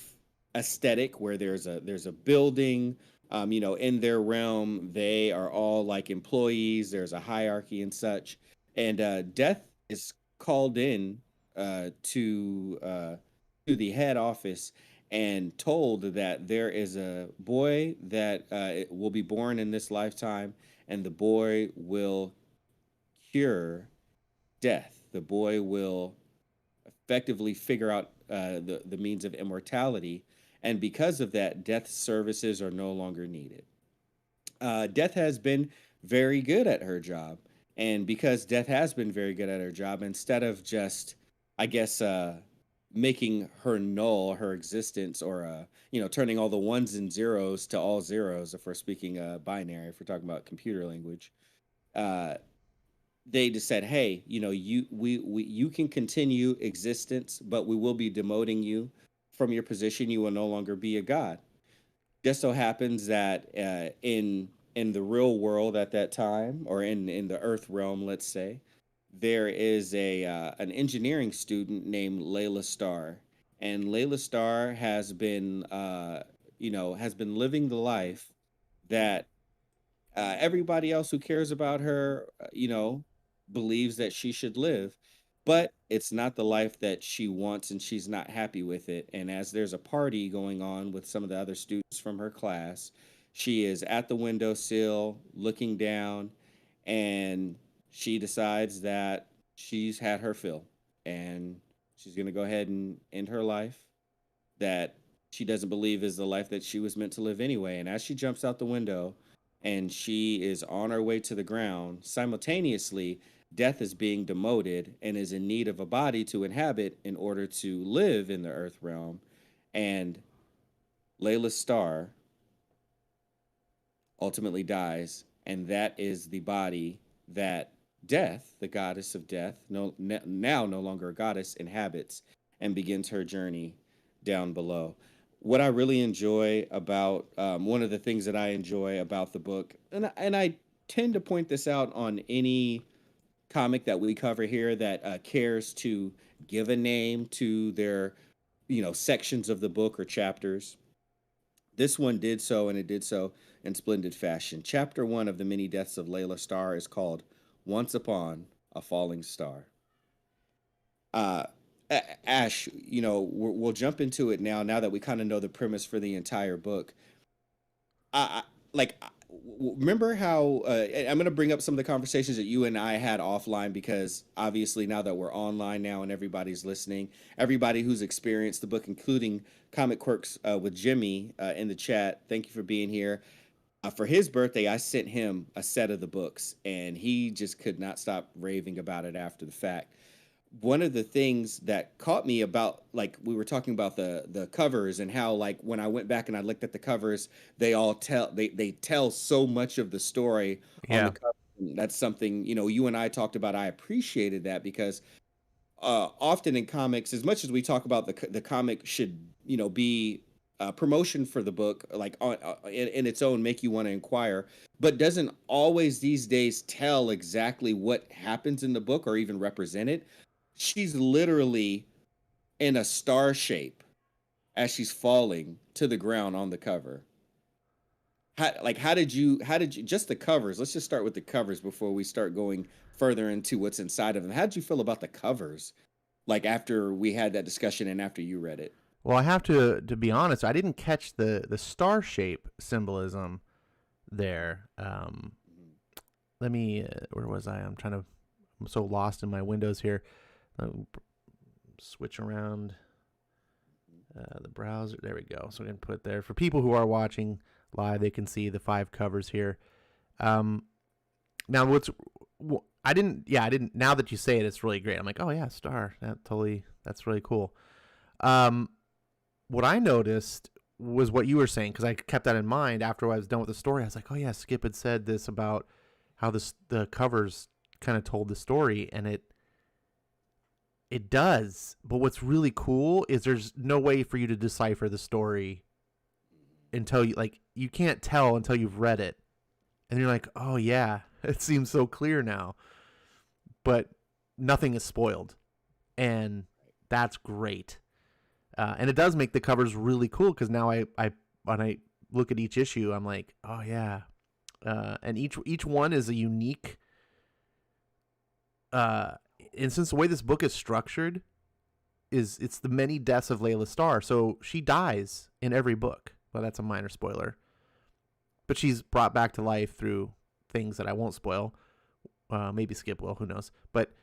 aesthetic, where there's a building, in their realm. They are all like employees. There's a hierarchy and such, and death is called in to the head office and told that there is a boy that will be born in this lifetime, and the boy will cure death. The boy will effectively figure out the means of immortality, and because of that, death services are no longer needed. Death has been very good at her job, and because Death has been very good at her job, instead of just, I guess, making her null, her existence, or turning all the ones and zeros to all zeros, if we're speaking binary, if we're talking about computer language, they just said, hey, you can continue existence, but we will be demoting you from your position. You will no longer be a god. Just so happens that in the real world at that time, or in the Earth realm, let's say, there is an engineering student named Laila Starr, and Laila Starr has been living the life that everybody else who cares about her, believes that she should live, but it's not the life that she wants, and she's not happy with it. And as there's a party going on with some of the other students from her class, she is at the windowsill looking down, and she decides that she's had her fill, and she's going to go ahead and end her life that she doesn't believe is the life that she was meant to live anyway. And as she jumps out the window and she is on her way to the ground, simultaneously, Death is being demoted and is in need of a body to inhabit in order to live in the Earth realm. And Laila Starr ultimately dies, and that is the body that Death, the goddess of death, now no longer a goddess, inhabits and begins her journey down below. What I really enjoy about one of the things that I enjoy about the book, and I tend to point this out on any comic that we cover here that cares to give a name to their, sections of the book or chapters. This one did so, and it did so in splendid fashion. Chapter one of the many deaths of Laila Starr is called "Once Upon a Falling Star." Uh, Ash, we'll jump into it now. Now that we kind of know the premise for the entire book, I like remember how I'm going to bring up some of the conversations that you and I had offline, because obviously now that we're online now and everybody's listening, everybody who's experienced the book, including Comic Quirks with Jimmy in the chat, thank you for being here. For his birthday, I sent him a set of the books, and he just could not stop raving about it after the fact. One of the things that caught me about, like, we were talking about the covers, and how, like, when I went back and I looked at the covers, they tell so much of the story on the Yeah. cover. And that's something, you and I talked about. I appreciated that, because often in comics, as much as we talk about the comic should, be promotion for the book, like in its own, make you want to inquire, but doesn't always these days tell exactly what happens in the book or even represent it. She's literally in a star shape as she's falling to the ground on the cover. How did you just the covers? Let's just start with the covers before we start going further into what's inside of them. How did you feel about the covers? Like, after we had that discussion and after you read it. Well, I have to be honest. I didn't catch the star shape symbolism there. Let me. Where was I? I'm so lost in my windows here. Switch around the browser. There we go. So we're gonna put there for people who are watching live. They can see the 5 covers here. Now I didn't. Now that you say it, it's really great. I'm like, oh yeah, Starr. That's really cool. What I noticed was what you were saying, because I kept that in mind after I was done with the story. I was like, oh yeah, Skip had said this about how the covers kind of told the story, and it does. But what's really cool is there's no way for you to decipher the story until you can't tell until you've read it, and you're like, oh yeah, it seems so clear now. But nothing is spoiled, and that's great. And it does make the covers really cool, because now I when I look at each issue, I'm like, oh yeah. And each one is a unique. And since the way this book is structured, it's the many deaths of Laila Starr, so she dies in every book. Well, that's a minor spoiler, but she's brought back to life through things that I won't spoil. Maybe Skip will, who knows? But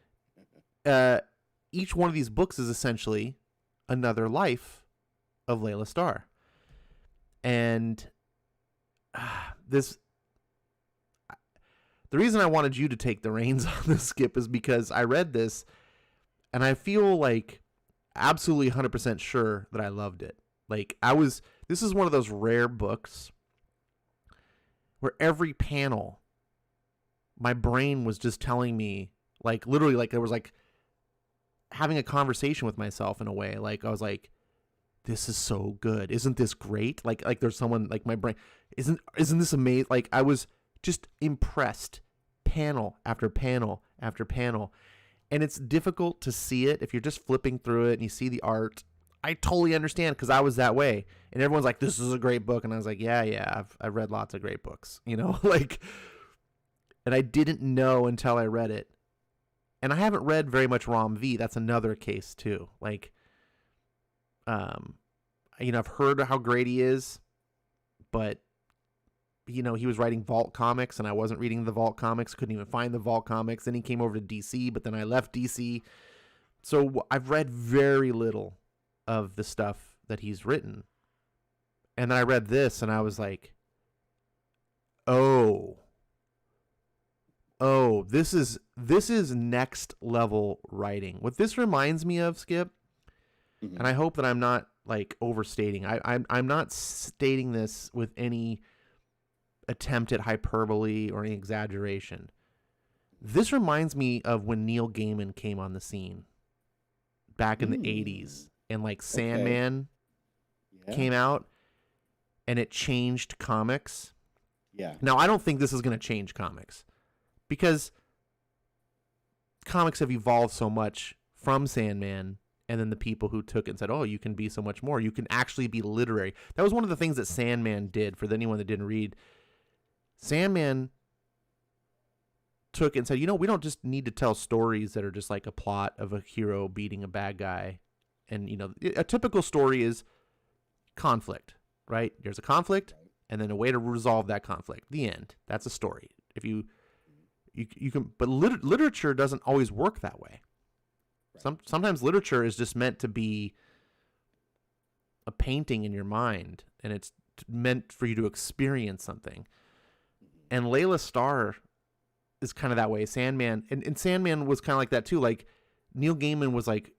each one of these books is essentially another life of Laila Starr. And the reason I wanted you to take the reins on this, Skip, is because I read this and I feel like absolutely 100% sure that I loved it. This is one of those rare books where every panel, my brain was just telling me, literally, there was having a conversation with myself in a way. I was like, this is so good. Isn't this great? Like there's someone, my brain, isn't this amazing? I was just impressed, panel after panel after panel. And it's difficult to see it if you're just flipping through it and you see the art. I totally understand, because I was that way. And everyone's like, this is a great book. And I was like, yeah, I've read lots of great books, and I didn't know until I read it. And I haven't read very much Rom V. That's another case too. I've heard how great he is, but he was writing Vault comics, and I wasn't reading the Vault comics. Couldn't even find the Vault comics. Then he came over to DC, but then I left DC. So I've read very little of the stuff that he's written. And then I read this, and I was like, oh, oh, this is next level writing. What this reminds me of, Skip, Mhm. and I hope that I'm not like overstating. I'm not stating this with any attempt at hyperbole or any exaggeration. This reminds me of when Neil Gaiman came on the scene back in the 80s, and like Sandman Yeah. came out and it changed comics. Yeah. Now, I don't think this is going to change comics because comics have evolved so much from Sandman, and then the people who took it and said, oh, you can be so much more. You can actually be literary. That was one of the things that Sandman did. For anyone that didn't read, Sandman took it and said, we don't just need to tell stories that are just like a plot of a hero beating a bad guy. And, a typical story is conflict, right? There's a conflict and then a way to resolve that conflict. The end. That's a story. If you can, but literature doesn't always work that way. Sometimes literature is just meant to be a painting in your mind, and it's meant for you to experience something. And Laila Starr is kind of that way. Sandman, and Sandman was kind of like that too. Like Neil Gaiman was like,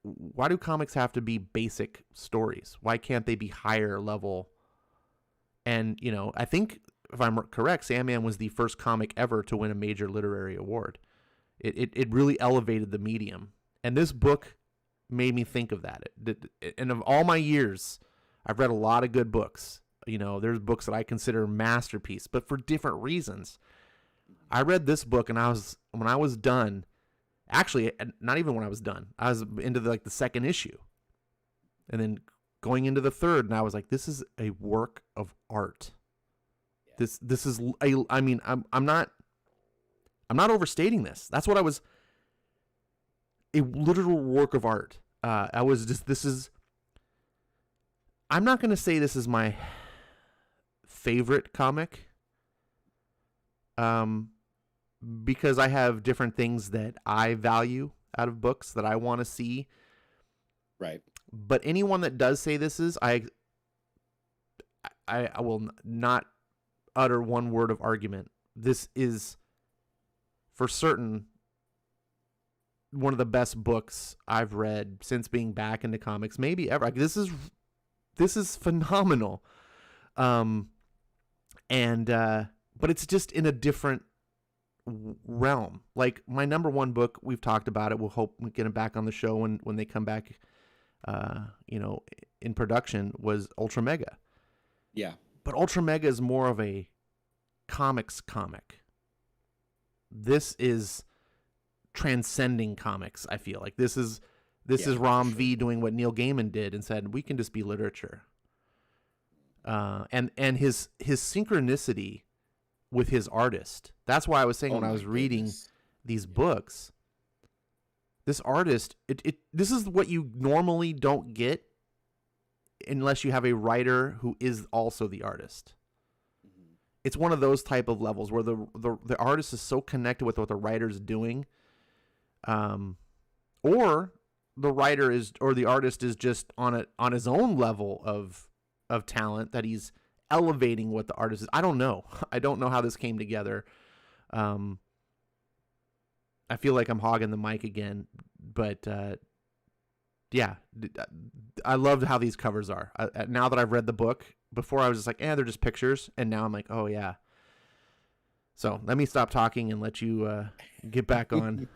why do comics have to be basic stories? Why can't they be higher level? And, I think if I'm correct, Sandman was the first comic ever to win a major literary award. It really elevated the medium. And this book made me think of that. And of all my years, I've read a lot of good books. There's books that I consider masterpiece, but for different reasons. I read this book, and when I was done, actually, not even when I was done, I was into the second issue, and then going into the third, and I was like, this is a work of art. Yeah. This is I'm not overstating this. That's what I was. A literal work of art. I'm not going to say this is my favorite comic, because I have different things that I value out of books that I want to see. Right. But anyone that does say this is, I will not utter one word of argument. This is for certain one of the best books I've read since being back into comics, maybe ever. Like, this is phenomenal. But it's just in a different realm. Like my number one book, we've talked about it. We'll hope we get it back on the show when they come back, in production, was ULTRAMEGA. Yeah. But ULTRAMEGA is more of a comics comic. This is transcending comics. I feel like this is Rom V doing what Neil Gaiman did and said, we can just be literature. And his synchronicity with his artist. That's why I was saying when I was reading these books, this artist, this is what you normally don't get unless you have a writer who is also the artist. Mm-hmm. It's one of those type of levels where the artist is so connected with what the writer's doing, or the writer is, or the artist is just on his own level of talent that he's elevating what the artist is. I don't know. I don't know how this came together. I feel like I'm hogging the mic again, but yeah, I loved how these covers are. Now that I've read the book, before I was just like, they're just pictures, and now I'm like, oh yeah. So let me stop talking and let you get back on.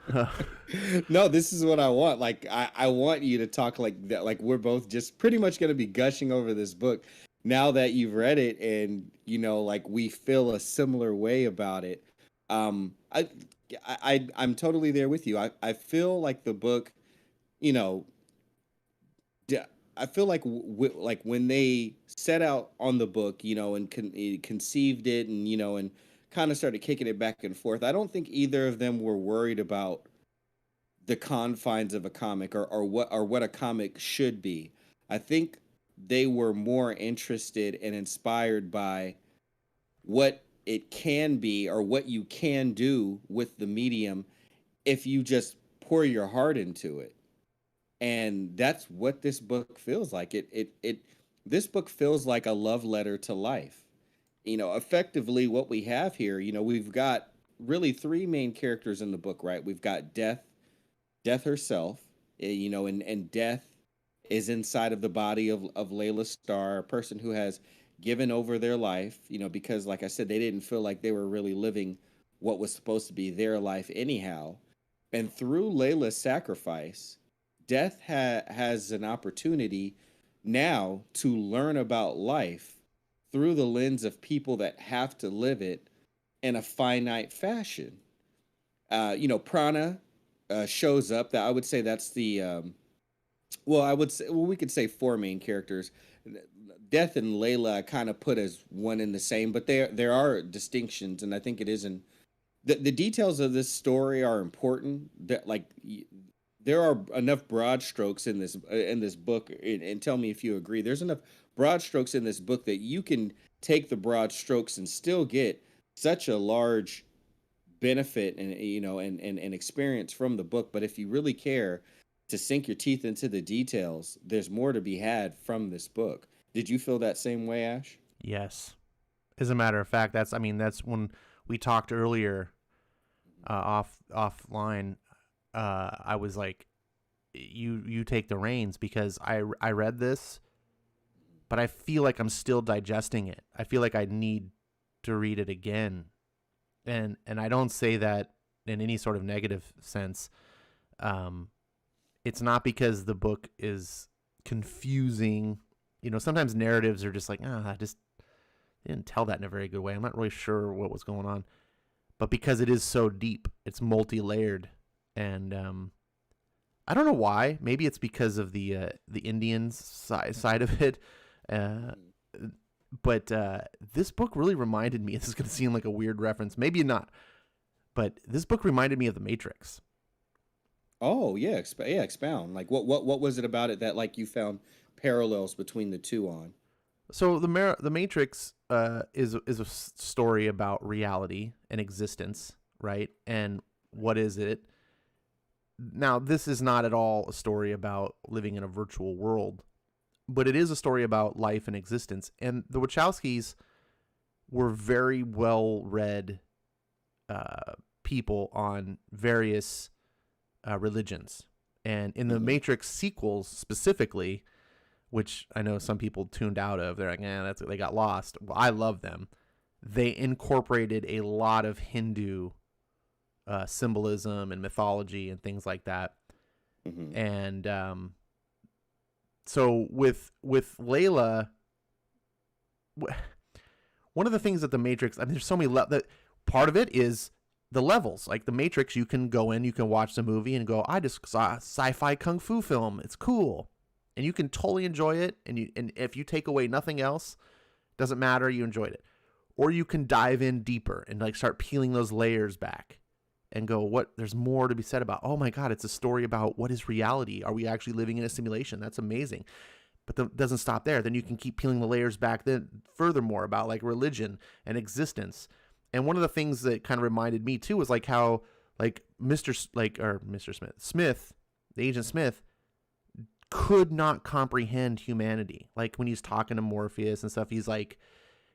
No, this is what I want. Like, I want you to talk like that. Like, we're both just pretty much going to be gushing over this book now that you've read it, and like we feel a similar way about it. I'm totally there with you. I feel like the book, I feel like like when they set out on the book, and conceived it, and and kind of started kicking it back and forth, I don't think either of them were worried about the confines of a comic or what a comic should be. I think they were more interested and inspired by what it can be or what you can do with the medium if you just pour your heart into it. And that's what this book feels like. This book feels like a love letter to life. Effectively what we have here, we've got really three main characters in the book, right? We've got Death herself, and Death is inside of the body of Layla Starr, a person who has given over their life, because like I said, they didn't feel like they were really living what was supposed to be their life anyhow. And through Layla's sacrifice, Death has an opportunity now to learn about life through the lens of people that have to live it in a finite fashion. Prana shows up. That I would say that's the we could say four main characters. Death and Layla kind of put as one and the same, but there are distinctions, and I think it isn't. The details of this story are important. That there are enough broad strokes in this book, and tell me if you agree. There's enough broad strokes in this book that you can take the broad strokes and still get such a large benefit and experience from the book. But if you really care to sink your teeth into the details, there's more to be had from this book. Did you feel that same way, Ash? Yes. As a matter of fact, that's when we talked earlier offline. I was like, you take the reins, because I read this, but I feel like I'm still digesting it. I feel like I need to read it again. And I don't say that in any sort of negative sense. It's not because the book is confusing. Sometimes narratives are just like, they didn't tell that in a very good way. I'm not really sure what was going on. But because it is so deep, it's multi-layered. And I don't know why. Maybe it's because of the Indians side of it. But this book really reminded me, this is going to seem like a weird reference, maybe not, but this book reminded me of The Matrix. Oh, yeah, expound. Like what was it about it that like you found parallels between the two on? So the Matrix is a story about reality and existence, right? And what is it? Now, this is not at all a story about living in a virtual world, but it is a story about life and existence. And the Wachowskis were very well-read people on various religions. And in the Matrix sequels specifically, which I know some people tuned out of, they're like, they got lost. Well, I love them. They incorporated a lot of Hindu symbolism and mythology and things like that. Mm-hmm. And so with Layla, one of the things that the Matrix, there's so many that part of it is the levels. Like the Matrix, you can go in, you can watch the movie and go, I just saw a sci-fi kung fu film. It's cool. And you can totally enjoy it. And if you take away nothing else, doesn't matter, you enjoyed it. Or you can dive in deeper and like start peeling those layers back and go, there's more to be said about, oh my God, it's a story about what is reality? Are we actually living in a simulation? That's amazing. But it doesn't stop there. Then you can keep peeling the layers back then furthermore about like religion and existence. And one of the things that kind of reminded me too was like how like Smith, the Agent Smith, could not comprehend humanity. Like when he's talking to Morpheus and stuff, he's like,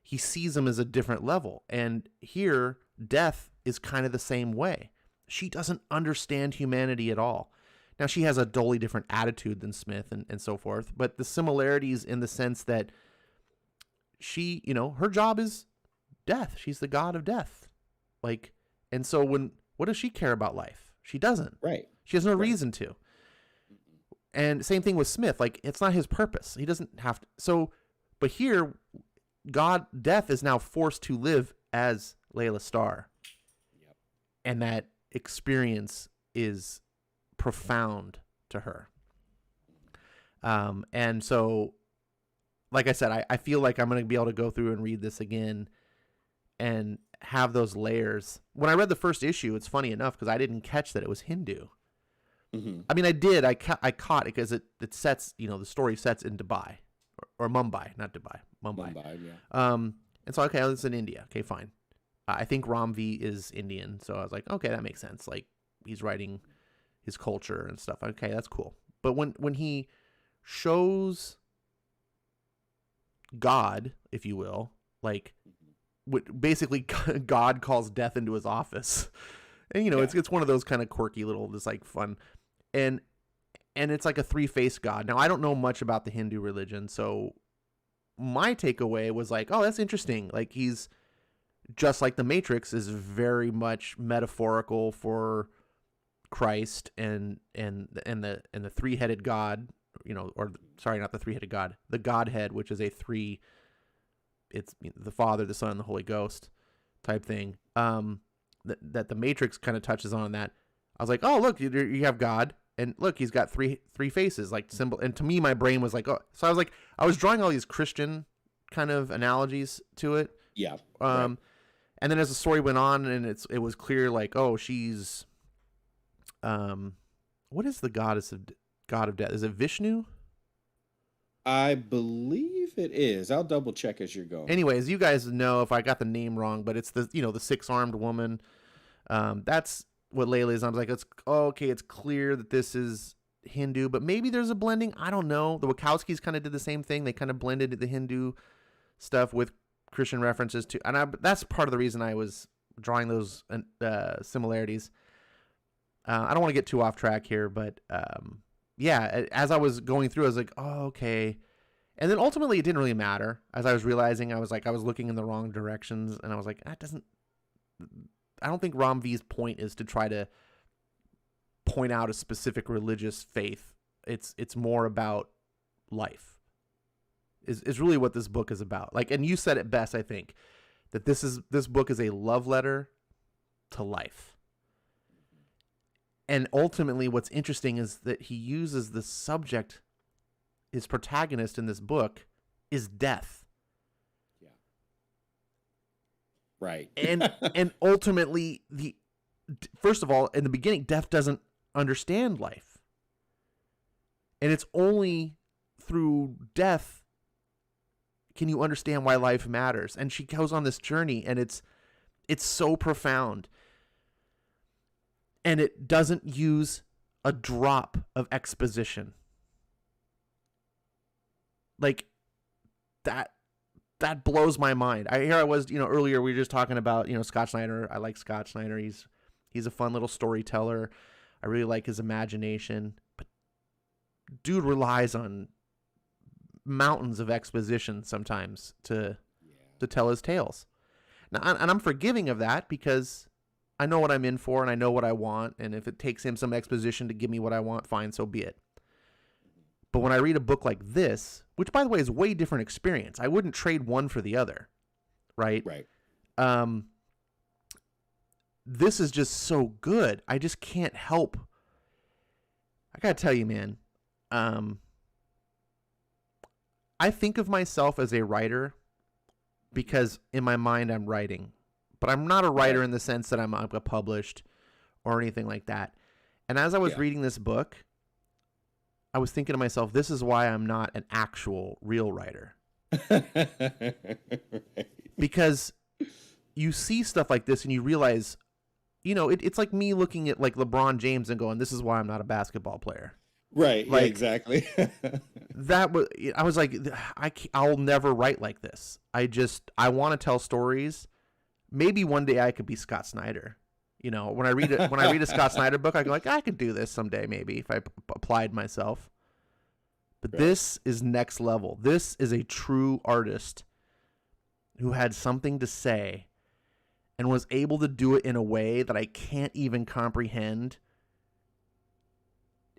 he sees him as a different level. And here, Death is kind of the same way. She doesn't understand humanity at all. Now, she has a totally different attitude than Smith and so forth, but the similarities in the sense that she, her job is death. She's the god of death. Like, and so what does she care about life? She doesn't. Right. She has no reason to. And same thing with Smith. Like, it's not his purpose. He doesn't have to. So, but here, Death is now forced to live as Layla Starr. Yep. And that experience is profound to her. And so, like I said, I feel like I'm going to be able to go through and read this again and have those layers. When I read the first issue, it's funny enough because I didn't catch that it was Hindu. Mm-hmm. I mean, I did. I caught it because it sets, the story sets in Dubai or Mumbai, not Dubai, Mumbai. Yeah. And so, okay, it's in India. Okay, fine. I think Ramvi is Indian. So I was like, okay, that makes sense. Like he's writing his culture and stuff. Okay, that's cool. But when he shows God, if you will, like basically God calls death into his office. And, it's one of those kind of quirky little, just like fun. And it's like a three-faced God. Now, I don't know much about the Hindu religion, so my takeaway was like, oh, that's interesting. Like, he's just like the Matrix is very much metaphorical for Christ and the three-headed God, or sorry, not the three-headed God, the Godhead, which is it's the Father, the Son, and the Holy Ghost type thing. That the Matrix kind of touches on that. I was like, oh, look, you have God, and look, he's got three faces, like symbol. And to me, my brain was like, oh, so I was drawing all these Christian kind of analogies to it. Yeah. Right. And then as the story went on, and it was clear, like, oh, she's, what is the god of death? Is it Vishnu? I believe it is. I'll double check as you're going. Anyways, you guys know if I got the name wrong, but it's the six-armed woman. That's what Laila is. I was like, it's clear that this is Hindu, but maybe there's a blending. I don't know. The Wachowskis kind of did the same thing. They kind of blended the Hindu stuff with Christian references too, and that's part of the reason I was drawing those similarities. I don't want to get too off track here, but yeah, as I was going through, I was like, oh, okay. And then ultimately it didn't really matter. As I was realizing, I was looking in the wrong directions, and I was like, I don't think Ram V's point is to try to point out a specific religious faith. It's more about life. Is really what this book is about. Like, and you said it best, I think, that this book is a love letter to life. And ultimately what's interesting is that he uses the subject, his protagonist in this book is death. Yeah. Right. And ultimately, first of all, in the beginning, death doesn't understand life. And it's only through death can you understand why life matters. And she goes on this journey, and it's so profound. And it doesn't use a drop of exposition. Like, that blows my mind. I was, earlier we were just talking about, Scott Snyder. I like Scott Snyder. He's a fun little storyteller. I really like his imagination. But dude relies on mountains of exposition sometimes to tell his tales. Now, and I'm forgiving of that because I know what I'm in for and I know what I want. And if it takes him some exposition to give me what I want, fine, so be it. But when I read a book like this, which by the way is a way different experience, I wouldn't trade one for the other, right? Right. This is just so good. I just can't help. I gotta tell you, man. I think of myself as a writer because in my mind I'm writing, but I'm not a writer in the sense that I'm published or anything like that. And as I was reading this book, I was thinking to myself, this is why I'm not an actual real writer. Right. Because you see stuff like this and you realize, it's like me looking at like LeBron James and going, this is why I'm not a basketball player. Right. Like, yeah, exactly. I was like, I'll never write like this. I want to tell stories. Maybe one day I could be Scott Snyder. When I read a Scott Snyder book, I go like, I could do this someday, maybe if I applied myself. But This is next level. This is a true artist who had something to say and was able to do it in a way that I can't even comprehend.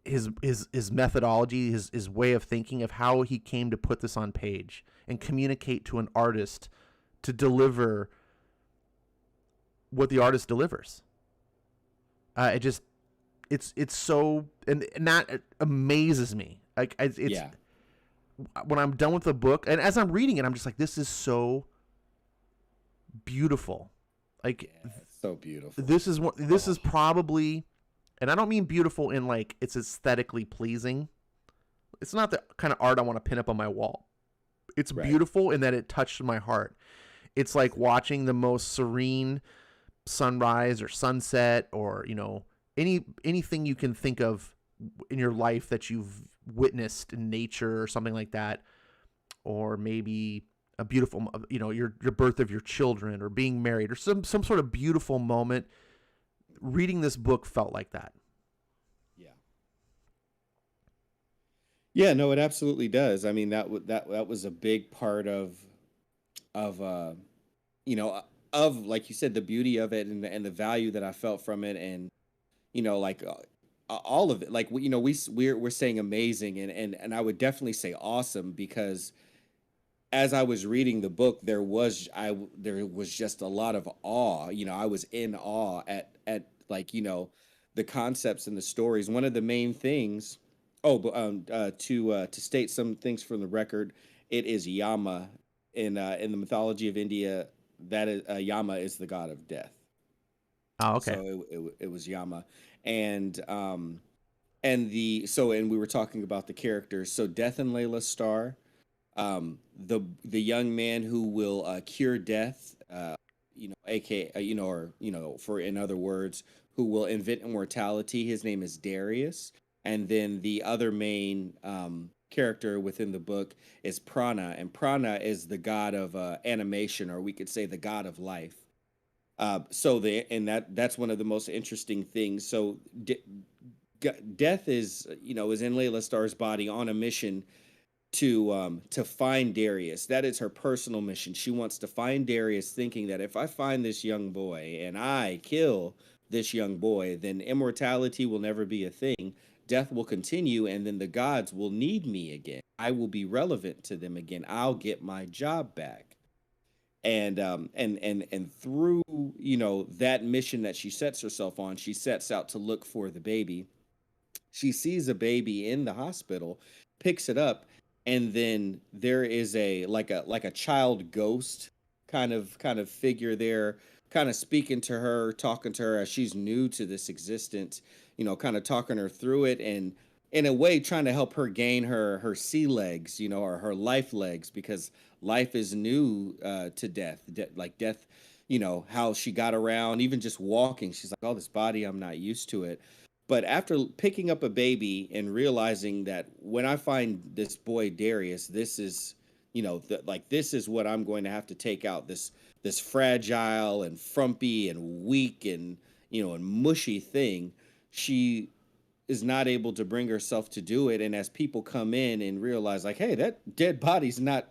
His methodology, his way of thinking of how he came to put this on page and communicate to an artist to deliver what the artist delivers. It's so, and that amazes me. Like when I'm done with the book and as I'm reading it, I'm just like, this is so beautiful. Like, it's so beautiful. This is probably, and I don't mean beautiful in like it's aesthetically pleasing. It's not the kind of art I want to pin up on my wall. It's beautiful in that it touched my heart. It's like watching the most serene sunrise or sunset or, anything you can think of in your life that you've witnessed in nature or something like that. Or maybe a beautiful, your birth of your children or being married or some sort of beautiful moment. Reading this book felt like that. Yeah. Yeah, no, it absolutely does. I mean, that was a big part of you know, of, like you said, the beauty of it and the value that I felt from it, and like all of it. Like we're saying amazing, and I would definitely say awesome, because as I was reading the book, there was just a lot of awe. I was in awe at like the concepts and the stories. One of the main things. Oh, but to state some things from the record, it is Yama in the mythology of India. That is Yama is the god of death. Oh, okay. So it was Yama, and and we were talking about the characters. So Death and Layla Starr, the young man who will cure death, aka or for in other words, who will invent immortality. His name is Darius, and then the other main character within the book is Prana, and Prana is the god of animation, or we could say the god of life. That's one of the most interesting things. So death is in Layla Starr's body on a mission to find Darius. That is her personal mission. She wants to find Darius, thinking that if I find this young boy and I kill this young boy, then immortality will never be a thing. Death will continue, and then the gods will need me again. I will be relevant to them again. I'll get my job back. And through that mission that she sets herself on, she sets out to look for the baby. She sees a baby in the hospital, picks it up, and then there is like a child ghost kind of figure there, kind of speaking to her, talking to her as she's new to this existence, kind of talking her through it, and in a way trying to help her gain her sea legs, or her life legs, because life is new to death. Like death, how she got around, even just walking. She's like, oh, this body, I'm not used to it. But after picking up a baby and realizing that when I find this boy Darius, this is, this is what I'm going to have to take out, this fragile and frumpy and weak and and mushy thing. She is not able to bring herself to do it. And as people come in and realize, like, hey, that dead body's not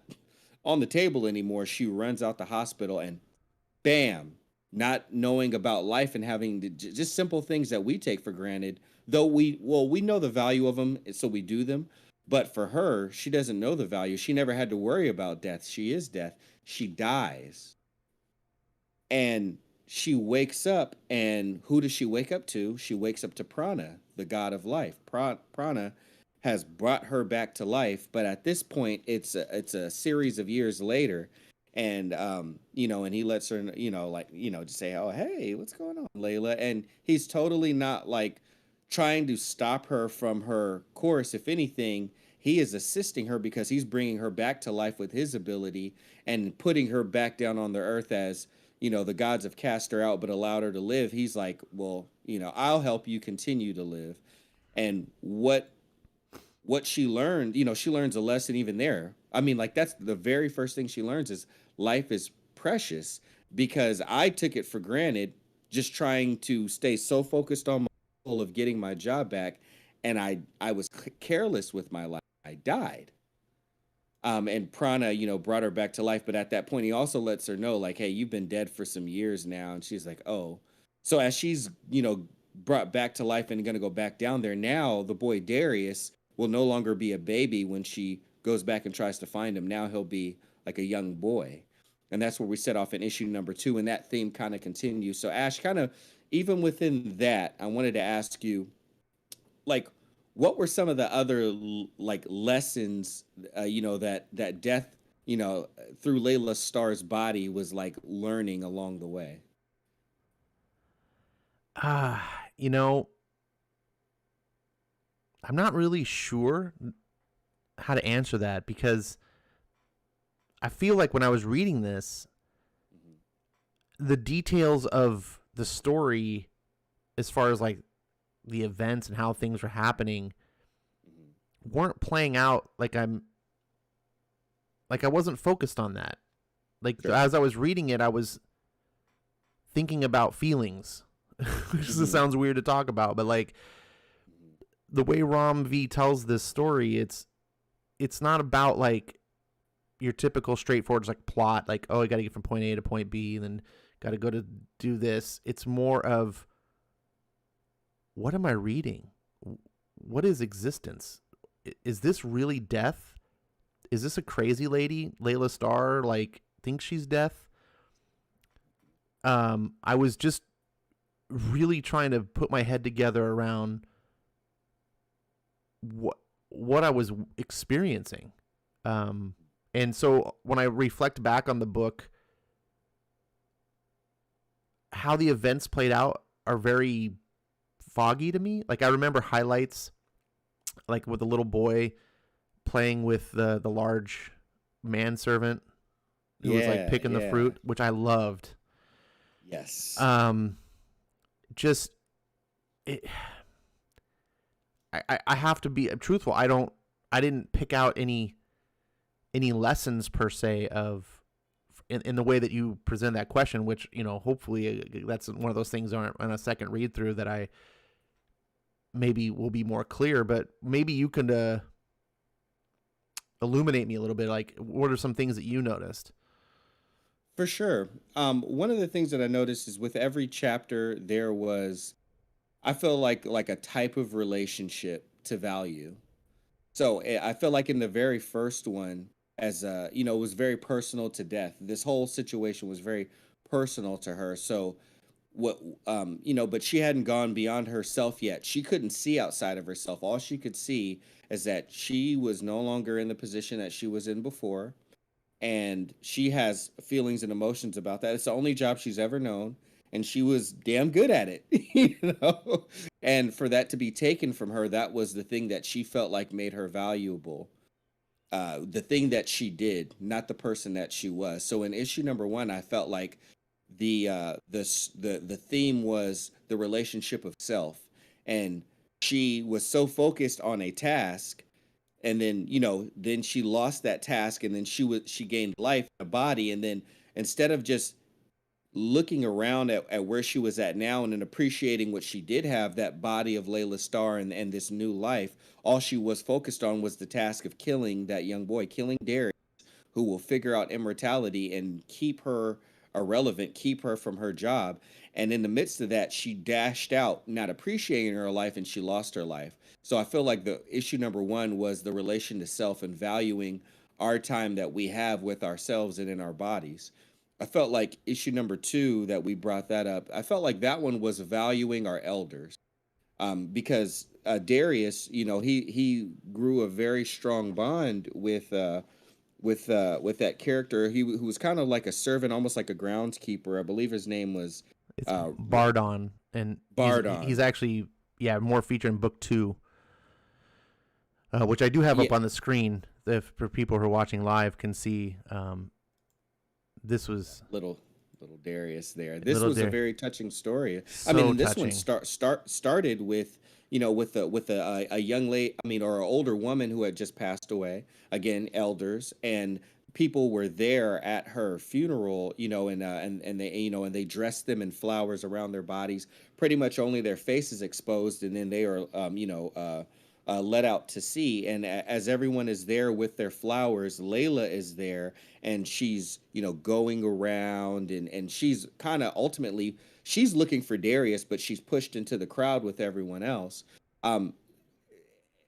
on the table anymore, she runs out the hospital, and bam, not knowing about life and having just simple things that we take for granted, though we know the value of them, so we do them. But for her, she doesn't know the value. She never had to worry about death. She is death. She dies. And she wakes up, and who does she wake up to? She wakes up to Prana, the god of life. Prana has brought her back to life, but at this point, it's a series of years later, and and he lets her, just say, oh, hey, what's going on, Layla? And he's totally not like trying to stop her from her course. If anything, he is assisting her, because he's bringing her back to life with his ability and putting her back down on the earth. As the gods have cast her out but allowed her to live. He's like, well, I'll help you continue to live. And what she learned, she learns a lesson even there. I mean, like, that's the very first thing she learns, is life is precious, because I took it for granted, just trying to stay so focused on my goal of getting my job back, and I was careless with my life. I died. And Prana, brought her back to life. But at that point, he also lets her know, like, hey, you've been dead for some years now. And she's like, oh. So as she's, brought back to life and going to go back down there, now the boy Darius will no longer be a baby when she goes back and tries to find him. Now he'll be like a young boy. And that's where we set off in issue number 2. And that theme kind of continues. So Ash, kind of, even within that, I wanted to ask you, like, what were some of the other like lessons, that death, through Layla Starr's body was like learning along the way? You know, I'm not really sure how to answer that, because I feel like when I was reading this, the details of the story, as far as like the events and how things were happening, weren't playing out like I'm like I wasn't focused on that. Like Sure. as I was reading it, I was thinking about feelings. Which sounds weird to talk about, but like the way Rom V tells this story, it's not about like your typical straightforward like plot, like, oh, I got to get from point A to point B, and then got to go to do this. It's more of, what am I reading? What is existence? Is this really death? Is this a crazy lady, Laila Starr, like thinks she's death? I was just really trying to put my head together around what I was experiencing. And so when I reflect back on the book, how the events played out are very foggy to me. Like I remember highlights, like with the little boy playing with the large manservant who was like picking the fruit, which I loved. Yes. Just it. I have to be truthful. I didn't pick out any lessons per se of in the way that you present that question, which, you know, hopefully that's one of those things on a second read through that I maybe will be more clear, but maybe you can illuminate me a little bit. Like, what are some things that you noticed? For sure. One of the things that I noticed is with every chapter there was, I feel like a type of relationship to value. So I feel like in the very first one, as you know, it was very personal to death. This whole situation was very personal to her. So what you know, but she hadn't gone beyond herself yet. She couldn't see outside of herself. All she could see is that she was no longer in the position that she was in before, and she has feelings and emotions about that. It's the only job she's ever known, and she was damn good at it, you know. And for that to be taken from her, that was the thing that she felt like made her valuable. The thing that she did, not the person that she was. So in issue number 1, I felt like the theme was the relationship of self, and she was so focused on a task, and then, you know, then she lost that task, and then she gained life, a body, and then instead of just looking around at where she was at now and then appreciating what she did have, that body of Laila Starr and this new life, all she was focused on was the task of killing that young boy, killing Darius, who will figure out immortality and keep her irrelevant, keep her from her job. And in the midst of that, she dashed out, not appreciating her life, and she lost her life. So I feel like the issue number 1 was the relation to self and valuing our time that we have with ourselves and in our bodies. I felt like issue number 2 that we brought that up, I felt like that one was valuing our elders, because Darius, you know, he grew a very strong bond with that character. Who was kind of like a servant, almost like a groundskeeper. I believe his name was Bardon, and Bardon. He's actually more featured in book 2, which I do have up on the screen. If for people who are watching live can see. This was little Darius there. This was a very touching story. I mean, this one started with, you know, with a young lady, I mean, or an older woman who had just passed away. Again, elders, and people were there at her funeral, you know, and they, you know, and they dressed them in flowers around their bodies, pretty much only their faces exposed, and then they are, let out to sea. And as everyone is there with their flowers, Laila is there, and she's, you know, going around, and she's kind of ultimately, she's looking for Darius, but she's pushed into the crowd with everyone else.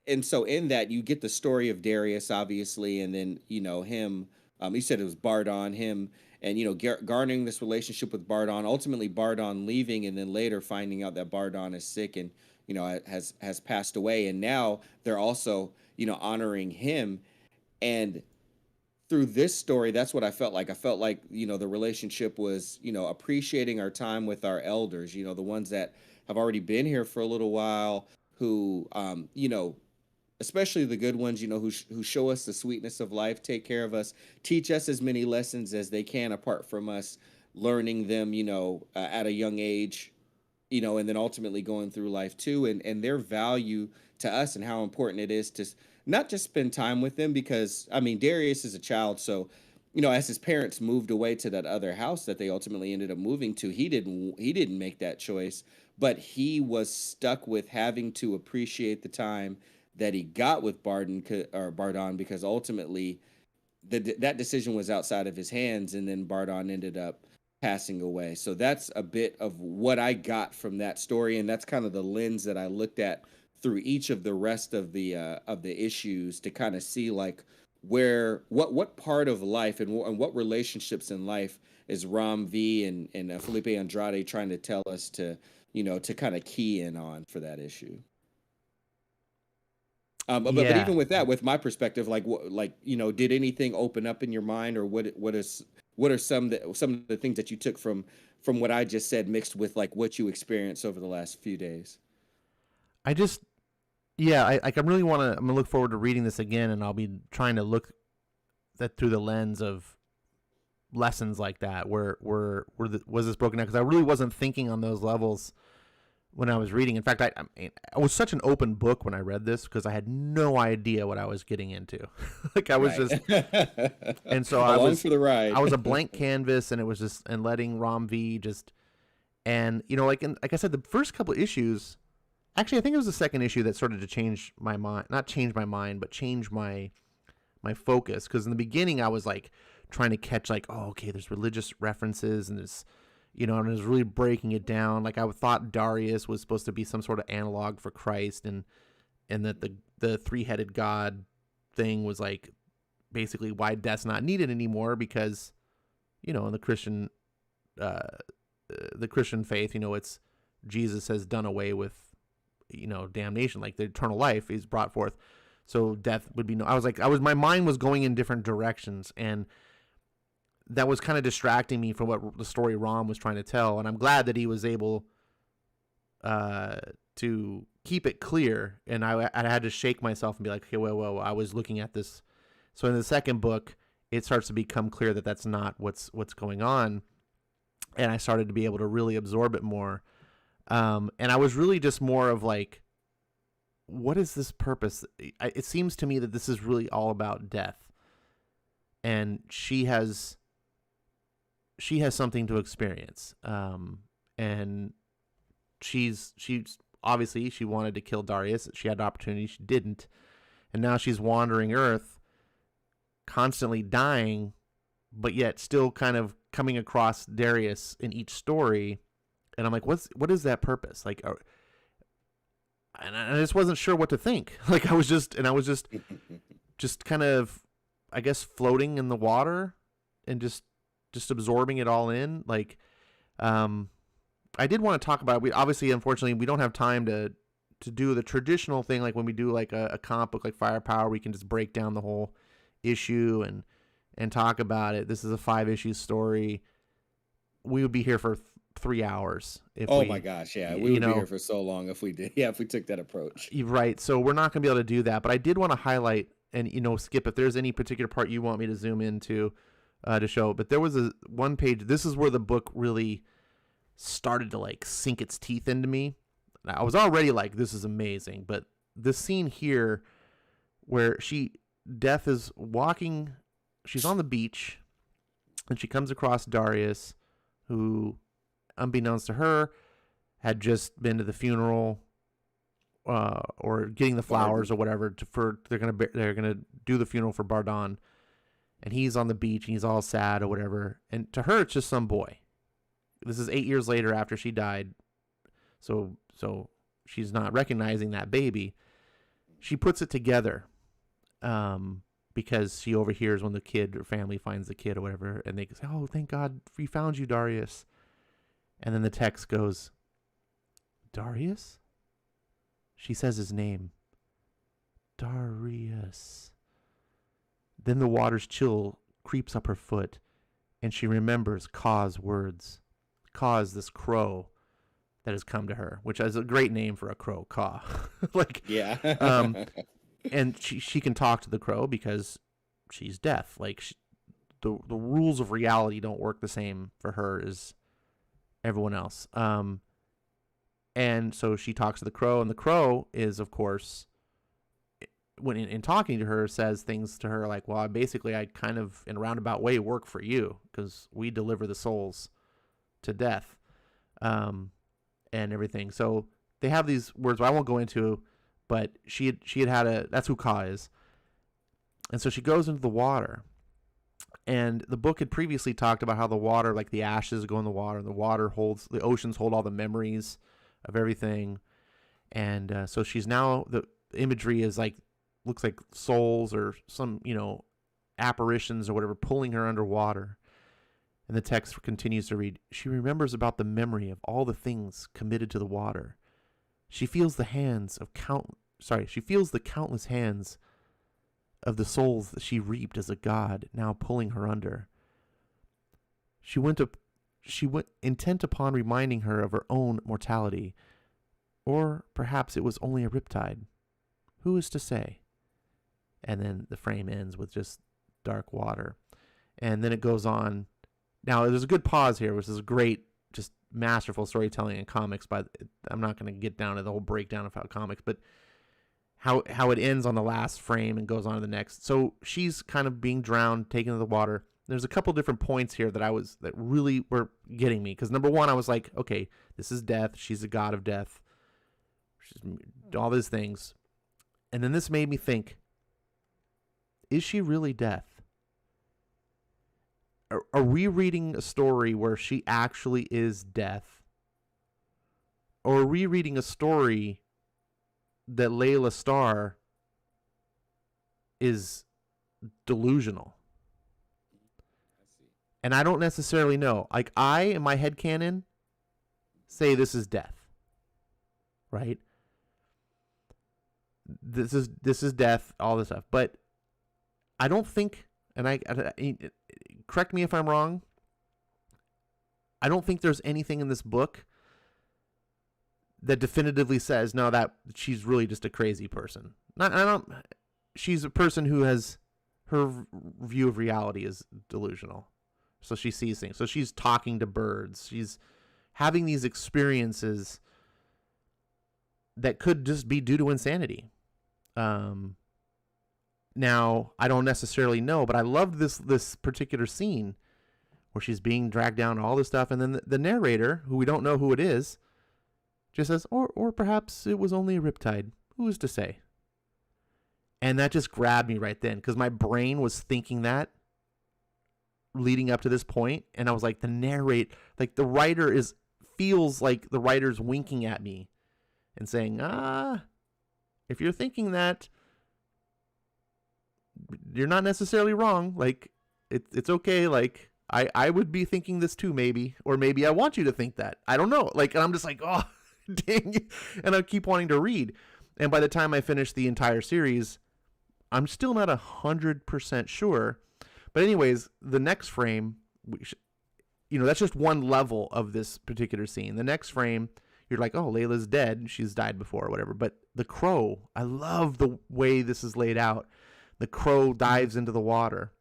And so in that, you get the story of Darius, obviously, and then, you know, him, you said it was Bardon, him, and, you know, garnering this relationship with Bardon, ultimately Bardon leaving, and then later finding out that Bardon is sick and, you know, has passed away. And now they're also, you know, honoring him. And through this story, that's what I felt like. I felt like, you know, the relationship was, you know, appreciating our time with our elders, you know, the ones that have already been here for a little while, who, you know, especially the good ones, you know, who show us the sweetness of life, take care of us, teach us as many lessons as they can apart from us learning them, you know, at a young age, you know, and then ultimately going through life too, and their value to us and how important it is not just spend time with them, because I mean Darius is a child, so as his parents moved away to that other house that they ultimately ended up moving to, he didn't make that choice, but he was stuck with having to appreciate the time that he got with Bardon, because ultimately that decision was outside of his hands, and then Bardon ended up passing away. So that's a bit of what I got from that story, and that's kind of the lens that I looked at through each of the rest of the issues, to kind of see like what part of life and what relationships in life is Ram V and Felipe Andrade trying to tell us to to kind of key in on for that issue. But Yeah. even with that, with my perspective, like did anything open up in your mind, or what are some of the things that you took from what I just said, mixed with like what you experienced over the last few days? I just, yeah, I really I'm gonna look forward to reading this again, and I'll be trying to look that through the lens of lessons like that. Was this broken down? Because I really wasn't thinking on those levels when I was reading. In fact, I was such an open book when I read this, because I had no idea what I was getting into. Like I was just, and so I was for the ride. I was a blank canvas, and it was just, and letting Ram V just, and like I said, the first couple of issues. Actually, I think it was the second issue that started to change my mind. Not change my mind, but change my focus. Because in the beginning, I was like trying to catch like, oh, okay, there's religious references, and there's, and it was really breaking it down. Like I thought Darius was supposed to be some sort of analog for Christ, and that the three-headed God thing was like basically why death's not needed anymore, because in the Christian faith, it's Jesus has done away with damnation, like the eternal life is brought forth, so death would be no. My mind was going in different directions, and that was kind of distracting me from what the story Ram was trying to tell. And I'm glad that he was able to keep it clear, and I had to shake myself and be like, okay, well, I was looking at this. So in the second book, it starts to become clear that that's not what's going on, and I started to be able to really absorb it more. And I was really just more of like, what is this purpose? It seems to me that this is really all about death, and she has something to experience. And she's obviously, she wanted to kill Darius. She had an opportunity, she didn't, and now she's wandering Earth, constantly dying, but yet still kind of coming across Darius in each story. And I'm like, what is that purpose? Like, and I just wasn't sure what to think. Like I was just kind of, I guess, floating in the water and just absorbing it all in. Like, I did want to talk about, unfortunately, we don't have time to do the traditional thing. Like when we do like a comic book like Firepower, we can just break down the whole issue and talk about it. This is a 5-issue story. We would be here for 3 hours. My gosh, yeah, we would be here for so long if we did. Yeah, if we took that approach. Right. So we're not going to be able to do that. But I did want to highlight, and Skip, if there's any particular part you want me to zoom into to show. But there was one page. This is where the book really started to like sink its teeth into me. I was already like, this is amazing. But this scene here, where Death is walking, she's on the beach, and she comes across Darius, who, unbeknownst to her, had just been to the funeral, or getting the flowers or whatever. They're gonna do the funeral for Bardon, and he's on the beach and he's all sad or whatever. And to her, it's just some boy. This is 8 years later after she died, so she's not recognizing that baby. She puts it together, because she overhears when the kid or family finds the kid or whatever, and they say, "Oh, thank God we found you, Darius." And then the text goes, "Darius?" She says his name. Darius. Then the water's chill creeps up her foot, and she remembers Kaw's words. Kaw's this crow that has come to her, which is a great name for a crow, Kaw. Like, yeah. And she can talk to the crow because she's deaf. Like, the rules of reality don't work the same for her as everyone else. And so she talks to the crow, and the crow is, of course, when in talking to her, says things to her like, well, I kind of in a roundabout way work for you because we deliver the souls to death, and everything. So they have these words I won't go into, but she had a, that's who Ka is. And so she goes into the water, and the book had previously talked about how the water, like the ashes go in the water, and the oceans hold all the memories of everything. And so she's now, the imagery is like, looks like souls or some, apparitions or whatever, pulling her underwater. And the text continues to read, she remembers about the memory of all the things committed to the water. She feels the countless hands of the souls that she reaped as a god, now pulling her under. She went intent upon reminding her of her own mortality, or perhaps it was only a riptide. Who is to say? And then the frame ends with just dark water. And then it goes on. Now, there's a good pause here, which is great, just masterful storytelling in comics. But I'm not going to get down to the whole breakdown of how comics, but how it ends on the last frame and goes on to the next. So she's kind of being drowned, taken to the water. There's a couple different points here that really were getting me. Because number one, I was like, okay, this is death. She's a god of death. She's all these things. And then this made me think, is she really death? Are we reading a story where she actually is death? Or are we reading a story that Laila Starr is delusional? And I don't necessarily know. Like, I, in my headcanon, say this is death. Right? This is death, all this stuff. But I don't think, and I correct me if I'm wrong, I don't think there's anything in this book that definitively says, no, that she's really just a crazy person. She's a person who has, her view of reality is delusional. So she sees things. So she's talking to birds. She's having these experiences that could just be due to insanity. Now, I don't necessarily know, but I loved this particular scene where she's being dragged down and all this stuff. And then the narrator, who we don't know who it is, just says, or perhaps it was only a riptide. Who is to say? And that just grabbed me right then, because my brain was thinking that leading up to this point. And I was like, the writer feels like the writer's winking at me and saying, if you're thinking that, you're not necessarily wrong. Like, it's okay. Like, I would be thinking this too, maybe, or maybe I want you to think that. I don't know. Like, and I'm just like, oh, dang. And I keep wanting to read. And by the time I finish the entire series, I'm still not 100% sure. But anyways, the next frame, that's just one level of this particular scene. The next frame, you're like, oh, Layla's dead. She's died before or whatever. But the crow, I love the way this is laid out. The crow dives into the water,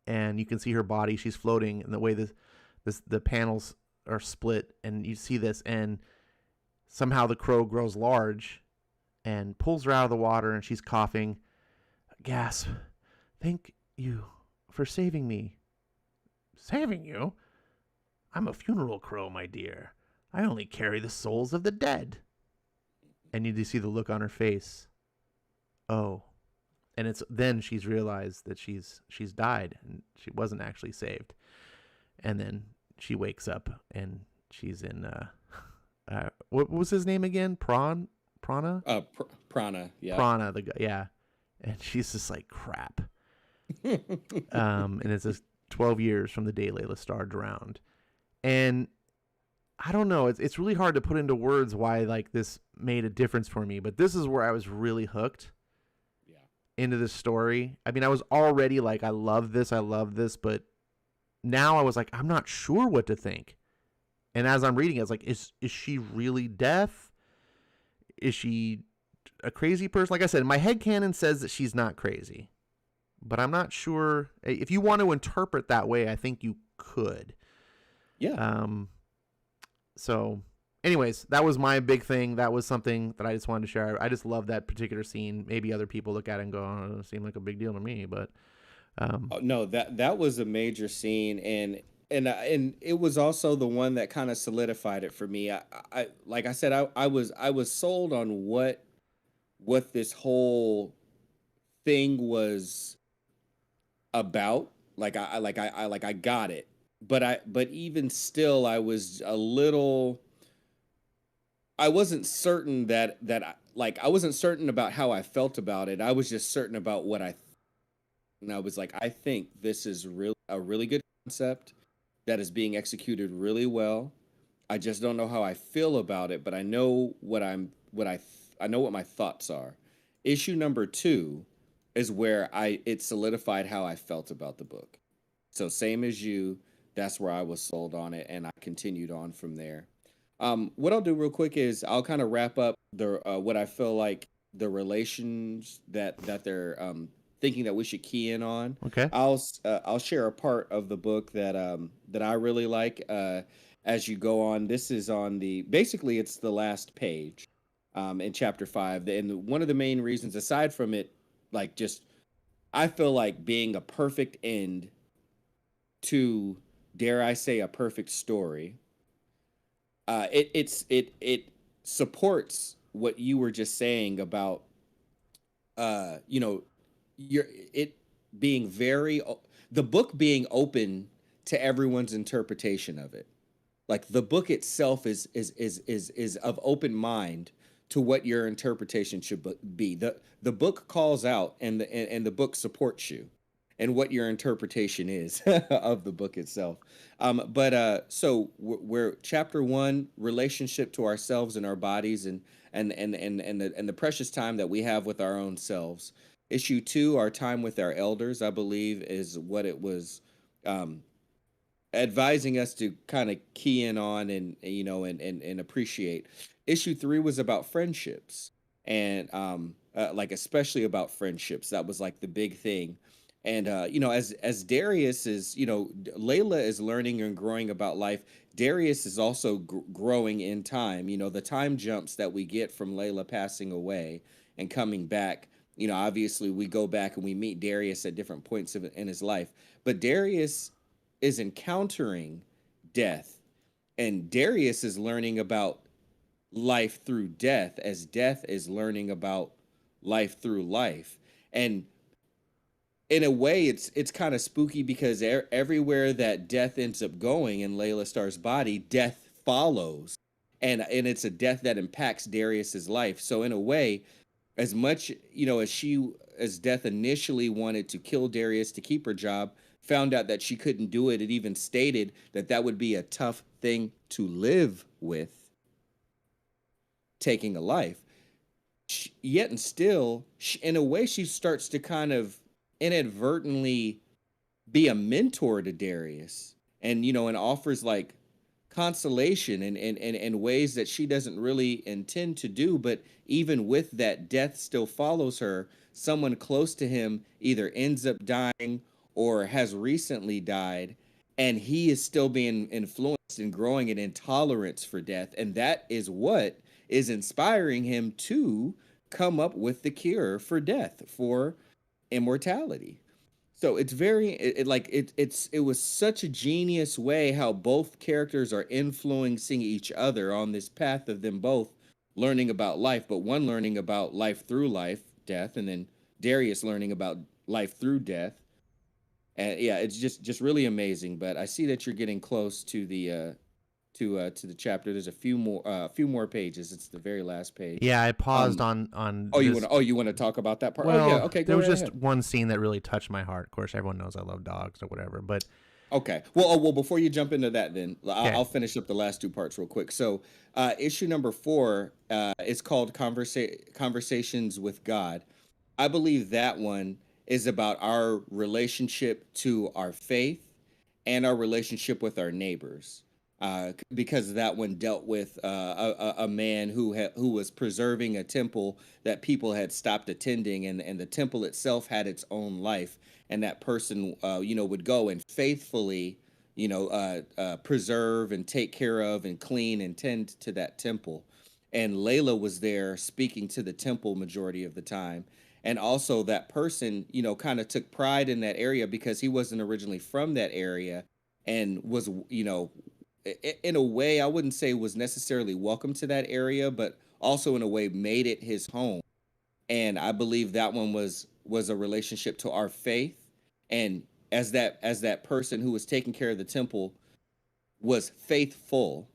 and you can see her body. She's floating, and the way the panels are split, and you see this, and somehow the crow grows large and pulls her out of the water, and she's coughing. Gasp. Thank you for saving me. Saving you? I'm a funeral crow, my dear. I only carry the souls of the dead. And you see the look on her face. Oh. And it's then she's realized that she's died and she wasn't actually saved. And then she wakes up and she's in what was his name again? Prana? Prana, yeah. Prana, the guy, yeah. And she's just like, crap. And it's just 12 years from the day Laila Starr drowned. And I don't know, it's really hard to put into words why like this made a difference for me, but this is where I was really hooked into this story. I mean, I was already like, I love this, but now I was like, I'm not sure what to think. And as I'm reading it, I was like, is she really deaf? Is she a crazy person? Like I said, my headcanon says that she's not crazy, but I'm not sure. If you want to interpret that way, I think you could. Yeah. So anyways, that was my big thing. That was something that I just wanted to share. I just love that particular scene. Maybe other people look at it and go, oh, it doesn't seem like a big deal to me, but Oh, no, that was a major scene, and it was also the one that kind of solidified it for me. I like I said, I was sold on what this whole thing was about. Like I got it, but even still, I was a little. I wasn't certain I wasn't certain about how I felt about it. I was just certain about what and I was like, I think this is a really good concept that is being executed really well. I just don't know how I feel about it, but I know I know what my thoughts are. Issue number 2 is where it solidified how I felt about the book. So same as you, that's where I was sold on it, and I continued on from there. What I'll do real quick is I'll kind of wrap up the what I feel like the relations that they're thinking that we should key in on. okay. I'll share a part of the book that I really like as you go on. This is on basically it's the last page in chapter 5, and one of the main reasons aside from it, like just I feel like being a perfect end to, dare I say, a perfect story. It supports what you were just saying about you know it being the book being open to everyone's interpretation of it. Like the book itself is of open mind to what your interpretation should be. The book calls out, and the book supports you and what your interpretation is of the book itself. So we're chapter 1, relationship to ourselves and our bodies, and the precious time that we have with our own selves. Issue 2, our time with our elders, I believe, is what it was advising us to kind of key in on and appreciate. Issue 3 was about friendships, and like especially about friendships. That was like the big thing. And as Darius is, Laila is learning and growing about life. Darius is also growing in time. The time jumps that we get from Laila passing away and coming back. Obviously we go back and we meet Darius at different points in his life. But Darius is encountering death, and Darius is learning about life through death, as death is learning about life through life. And in a way, it's kind of spooky because everywhere that death ends up going in Layla Starr's body, death follows, and it's a death that impacts Darius's life. So in a way, as much as death initially wanted to kill Darius to keep her job, found out that she couldn't do it. It even stated that would be a tough thing to live with, taking a life. Yet and still, in a way, she starts to kind of inadvertently be a mentor to Darius, and offers like consolation and ways that she doesn't really intend to do. But even with that, death still follows her. Someone close to him either ends up dying or has recently died, and he is still being influenced and growing an intolerance for death. And that is what is inspiring him to come up with the cure for death, for immortality. So it's it was such a genius way how both characters are influencing each other on this path of them both learning about life, but one learning about life through life, death, and then Darius learning about life through death. And yeah, it's just really amazing. But I see that you're getting close to the chapter. There's a few more pages. It's the very last page. Yeah, I paused on. You want to talk about that part? Well, yeah, okay. There was right just ahead. one scene that really touched my heart. Of course, everyone knows I love dogs or whatever, but Okay. Well, before you jump into that, then Okay. I'll finish up the last 2 parts real quick. So, issue number 4 is called Conversations with God. I believe that one is about our relationship to our faith and our relationship with our neighbors. Because that one dealt with a man who was preserving a temple that people had stopped attending, and the temple itself had its own life, and that person would go and faithfully preserve and take care of and clean and tend to that temple. And Laila was there speaking to the temple majority of the time. And also that person, kind of took pride in that area because he wasn't originally from that area and was, in a way, I wouldn't say was necessarily welcome to that area, but also in a way made it his home. And I believe that one was a relationship to our faith. And as that person who was taking care of the temple was faithful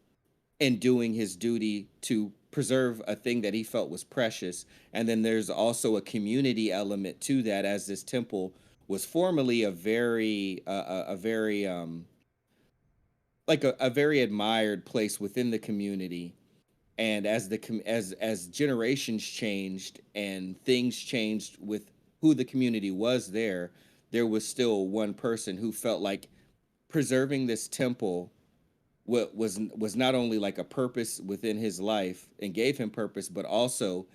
in doing his duty to preserve a thing that he felt was precious. And then there's also a community element to that, as this temple was formerly a very like a very admired place within the community. And as generations changed and things changed with who the community was there was still one person who felt like preserving this temple was not only like a purpose within his life and gave him purpose, but also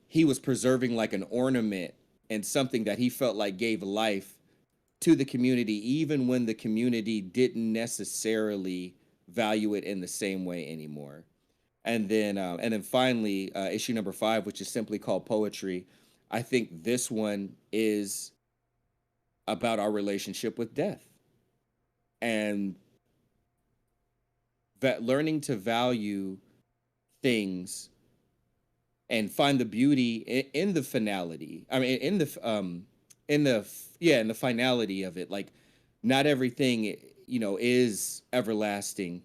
he was preserving like an ornament and something that he felt like gave life to the community, even when the community didn't necessarily value it in the same way anymore. And then finally, issue number 5, which is simply called Poetry. I think this one is about our relationship with death and that learning to value things and find the beauty in the finality. I mean, in the finality of it. Like, not everything, is everlasting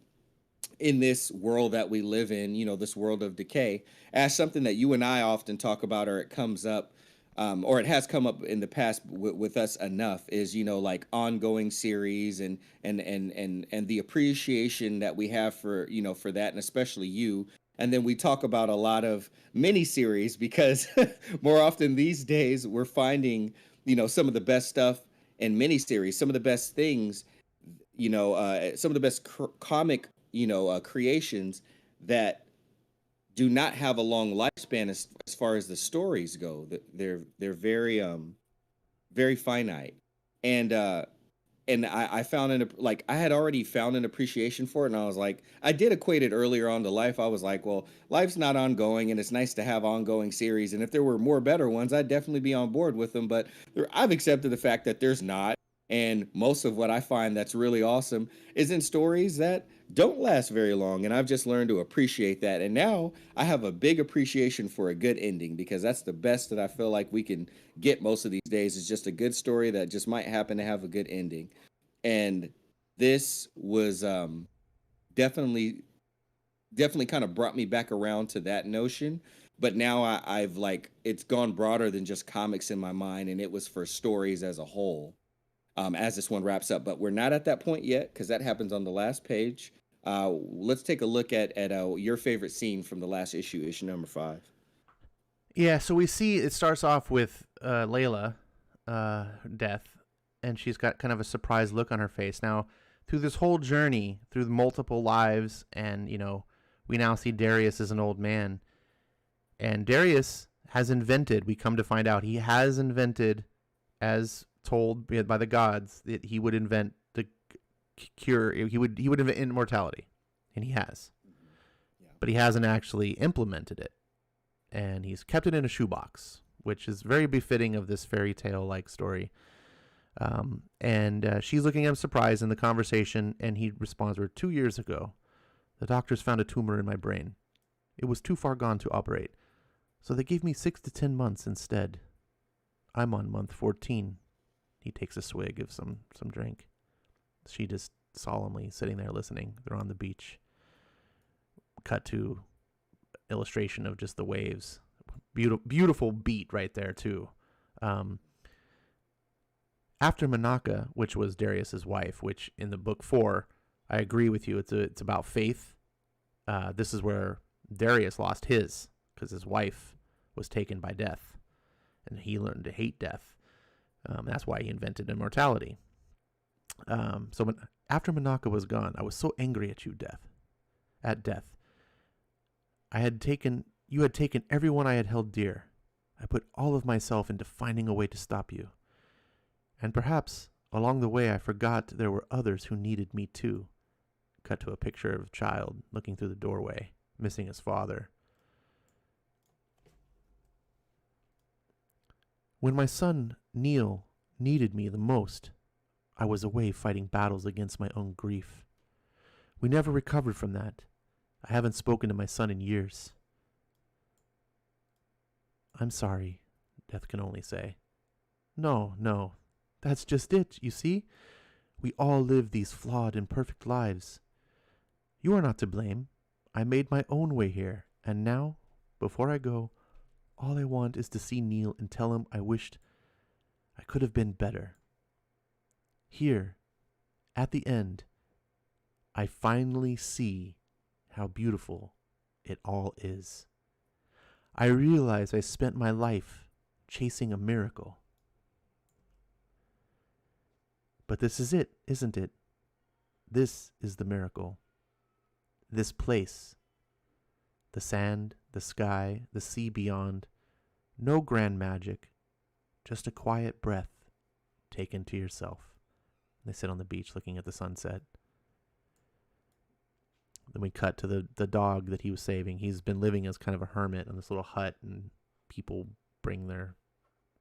in this world that we live in, this world of decay. As something that you and I often talk about, or it comes up, or it has come up in the past with us enough, is like ongoing series and the appreciation that we have for for that, and especially you. And then we talk about a lot of mini series because more often these days we're finding some of the best stuff in mini series, some of the best things, some of the best comic creations that do not have a long lifespan as far as the stories go. They're very finite. And I found I had already found an appreciation for it, and I was like, I did equate it earlier on to life. I was like, well, life's not ongoing, and it's nice to have ongoing series. And if there were more better ones, I'd definitely be on board with them. But I've accepted the fact that there's not. And most of what I find that's really awesome is in stories that don't last very long. And I've just learned to appreciate that. And now I have a big appreciation for a good ending, because that's the best that I feel like we can get most of these days, is just a good story that just might happen to have a good ending. And this was definitely kind of brought me back around to that notion. But now I've it's gone broader than just comics in my mind, and it was for stories as a whole. As this one wraps up, but we're not at that point yet, because that happens on the last page. Let's take a look at your favorite scene from the last issue number 5. Yeah, so we see it starts off with Laila, death, and she's got kind of a surprised look on her face. Now, through this whole journey, through multiple lives, and we now see Darius as an old man, and Darius has invented. We come to find out he has invented, as told by the gods, that he would invent the cure. He would invent immortality, and he has. Yeah. But he hasn't actually implemented it, and he's kept it in a shoebox, which is very befitting of this fairy tale like story. And she's looking at him surprised in the conversation, and he responds to her, 2 years ago, the doctors found a tumor in my brain. It was too far gone to operate, so they gave me 6 to 10 months instead. I'm on month 14. He takes a swig of some drink. She just solemnly sitting there listening. They're on the beach. Cut to illustration of just the waves. Beautiful beat right there too. After Manaka, which was Darius's wife, which in the book 4, I agree with you. It's about faith. This is where Darius lost his, because his wife was taken by death, and he learned to hate death. That's why he invented immortality. So after Manaka was gone, I was so angry at you, death. You had taken everyone I had held dear. I put all of myself into finding a way to stop you. And perhaps Along the way, I forgot there were others who needed me too. Cut to a picture of a child looking through the doorway, missing his father. When my son, Neil, needed me the most, I was away fighting battles against my own grief. We never recovered from that. I haven't spoken to my son in years. I'm sorry, Death can only say. No, that's just it, you see? We all live these flawed, imperfect lives. You are not to blame. I made my own way here, and now, before I go, all I want is to see Neil and tell him I wished I could have been better. Here, at the end, I finally see how beautiful it all is. I realize I spent my life chasing a miracle. But this is it, isn't it? This is the miracle. This place. The sand, the sky, the sea beyond. No grand magic. Just a quiet breath taken to yourself. They sit on the beach looking at the sunset. Then we cut to the dog that he was saving. He's been living as kind of a hermit in this little hut, and people bring their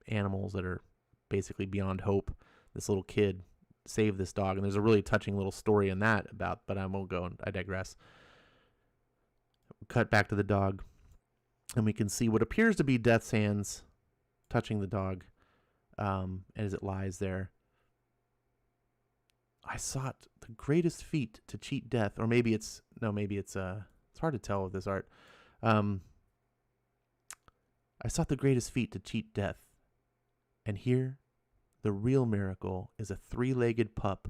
animals that are basically beyond hope. This little kid saved this dog, and there's a really touching little story in that about, but I won't go, and I digress. Cut back to the dog, and we can see what appears to be Death's hands touching the dog as it lies there. I sought the greatest feat to cheat death, or maybe it's hard to tell with this art. I sought the greatest feat to cheat death, and here, the real miracle is a three-legged pup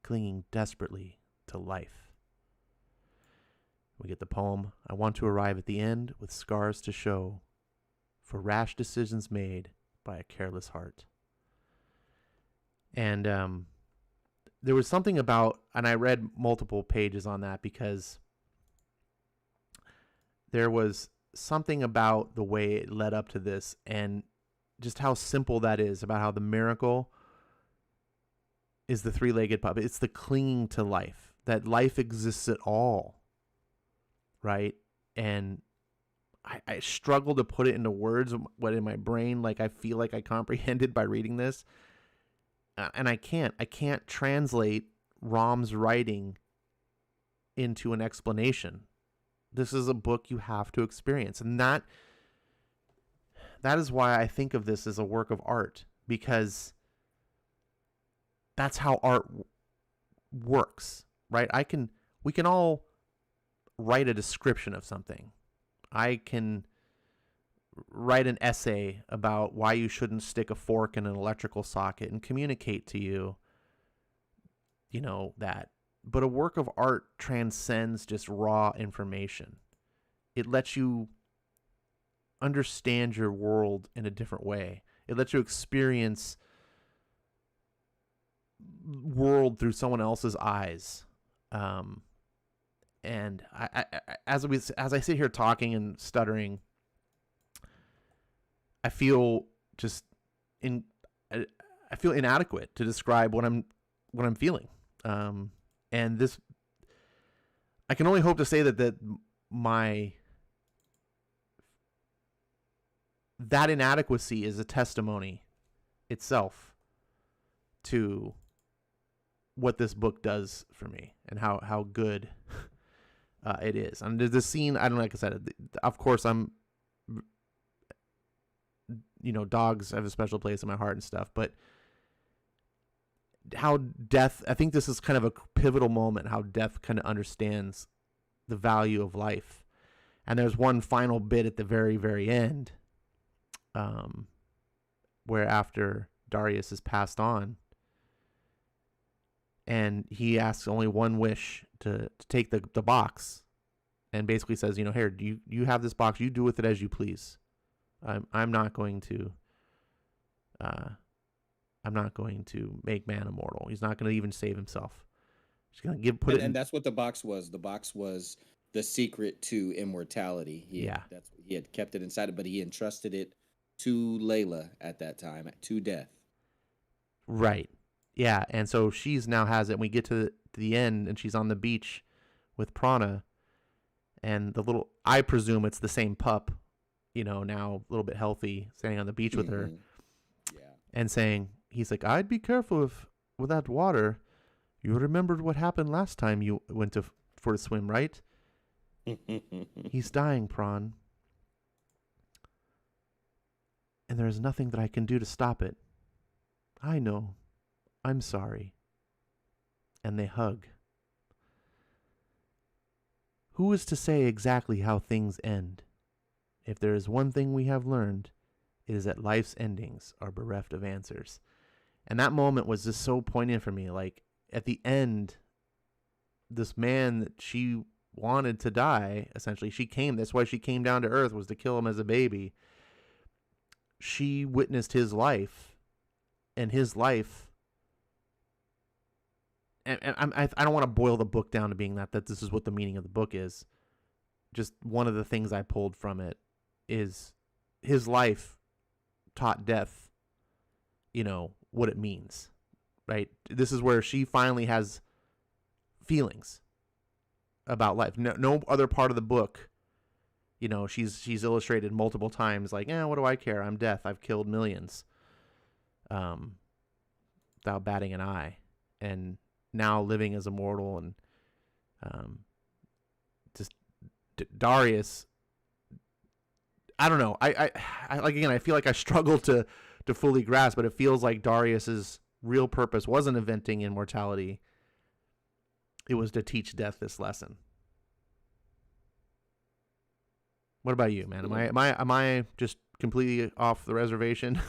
clinging desperately to life. We get the poem. I want to arrive at the end with scars to show for rash decisions made by a careless heart. And there was something about, and I read multiple pages on that because there was something about the way it led up to this and just how simple that is, about how the miracle is the three-legged pup. It's the clinging to life, that life exists at all, right? And I struggle to put it into words, what in my brain, like I feel like I comprehended by reading this. And I can't translate Rom's writing into an explanation. This is a book you have to experience. And that is why I think of this as a work of art, because that's how art works, right? We can all write a description of something. I can write an essay about why you shouldn't stick a fork in an electrical socket and communicate to you, that. But a work of art transcends just raw information. It lets you understand your world in a different way. It lets you experience world through someone else's eyes. And I as I sit here talking and stuttering, I feel I feel inadequate to describe what I'm feeling. And this, I can only hope to say that that inadequacy is a testimony itself to what this book does for me and how good it is. And there's this scene, I don't know, like I said, of course dogs have a special place in my heart and stuff, but how Death, I think this is kind of a pivotal moment, how Death kind of understands the value of life. And there's one final bit at the very, very end, where after Darius has passed on, and he asks only one wish to take the box, and basically says, here, you have this box, you do with it as you please. I'm not going to make man immortal. He's not going to even save himself. He's going to put it in. And that's what the box was. The box was the secret to immortality. He had kept it inside, but he entrusted it to Laila at that time, to Death. Right. Yeah, and so she's now has it. And we get to the end, and she's on the beach with Prana, and the little, I presume it's the same pup, now a little bit healthy, standing on the beach with her, Yeah. and saying, he's like, I'd be careful with that water. You remembered what happened last time you went for a swim, right? He's dying, Prawn. And there's nothing that I can do to stop it. I know. I'm sorry. And they hug. Who is to say exactly how things end? If there is one thing we have learned, it is that life's endings are bereft of answers. And that moment was just so poignant for me. Like, at the end, this man that she wanted to die, essentially, that's why she came down to Earth, was to kill him as a baby. She witnessed his life, and his life, and I don't want to boil the book down to being that this is what the meaning of the book is. Just one of the things I pulled from it is his life taught death, what it means, right? This is where she finally has feelings about life. No other part of the book, she's illustrated multiple times like, what do I care? I'm death. I've killed millions, without batting an eye, and now living as immortal. And just Darius, I don't know. I like, again, I feel like I struggle to fully grasp, but it feels like Darius's real purpose wasn't inventing immortality. It was to teach death this lesson. What about you, man? Am I just completely off the reservation?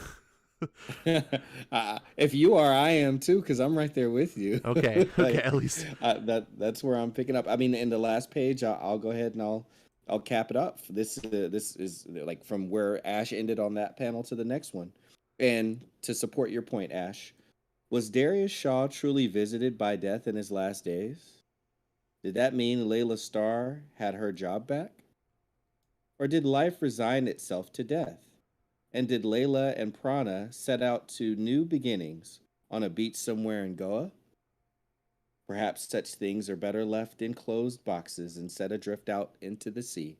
If you are, I am too, because I'm right there with you. Okay. Okay. At least that's where I'm picking up. I mean, in the last page, I'll go ahead and I'll cap it up. This is like from where Ash ended on that panel to the next one. And to support your point, Ash, was Darius Shaw truly visited by death in his last days? Did that mean Laila Starr had her job back? Or did life resign itself to death? And did Laila and Prana set out to new beginnings on a beach somewhere in Goa? Perhaps such things are better left in closed boxes and set adrift out into the sea.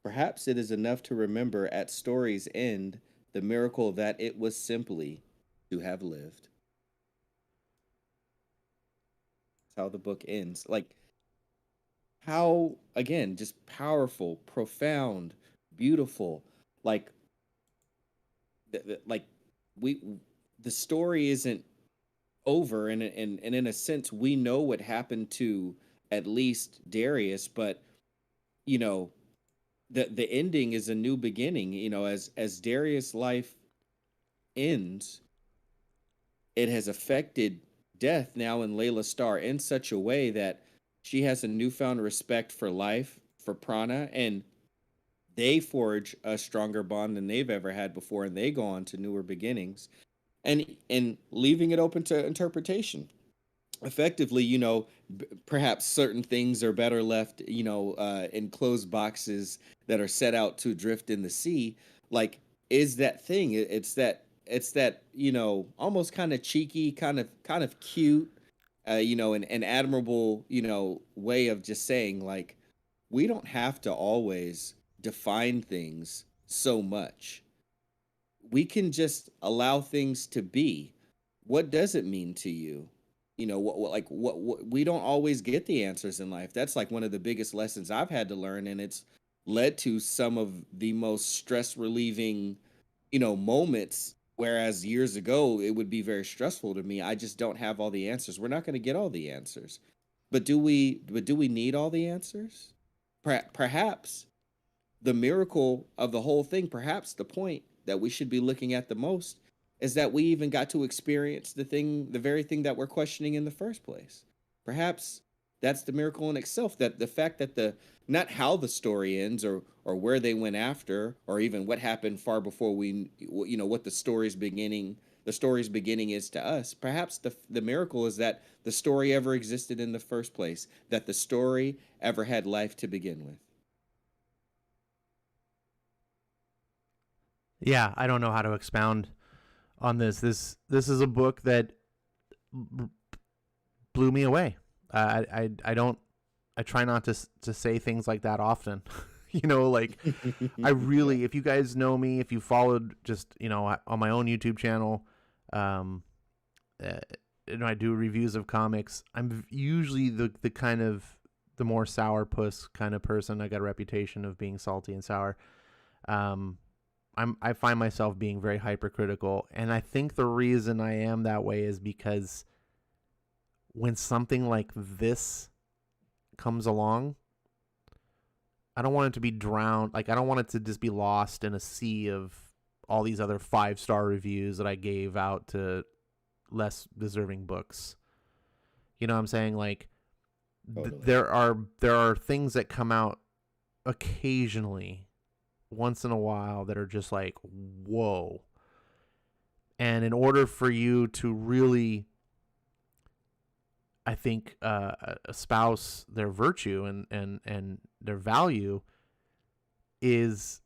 Perhaps it is enough to remember at story's end the miracle that it was simply to have lived. That's how the book ends. Like, how, again, just powerful, profound, beautiful. Like, the story isn't over, and in a sense, we know what happened to at least Darius, but the ending is a new beginning. As Darius' life ends, it has affected death now in Laila Starr in such a way that she has a newfound respect for life, for Prana, and they forge a stronger bond than they've ever had before, and they go on to newer beginnings, and leaving it open to interpretation. Effectively, perhaps certain things are better left, in closed boxes that are set out to drift in the sea. Like, is that thing? It's that almost kind of cheeky, kind of cute, an admirable, way of just saying, like, we don't have to always define things so much. We can just allow things to be. What does it mean to you? What we don't always get the answers in life. That's like one of the biggest lessons I've had to learn, and it's led to some of the most stress relieving, moments. Whereas years ago, it would be very stressful to me. I just don't have all the answers. We're not going to get all the answers, but do we need all the answers? Perhaps the miracle of the whole thing, perhaps the point that we should be looking at the most, is that we even got to experience the very thing that we're questioning in the first place. Perhaps that's the miracle in itself, that the fact that not how the story ends or where they went after, or even what happened far before what the story's beginning is to us. Perhaps the miracle is that the story ever existed in the first place, that the story ever had life to begin with. Yeah, I don't know how to expound on this. This is a book that blew me away. I try not to say things like that often. Like I really, if you guys know me, if you followed just, on my own YouTube channel, I do reviews of comics. I'm usually the kind of the more sourpuss kind of person. I got a reputation of being salty and sour. I find myself being very hypercritical, and I think the reason I am that way is because when something like this comes along, I don't want it to be drowned. Like, I don't want it to just be lost in a sea of all these other 5-star reviews that I gave out to less deserving books. You know what I'm saying? Like, Totally. there are things that come out occasionally, once in a while, that are just like, whoa. And in order for you to really, I think, espouse their virtue and their value, is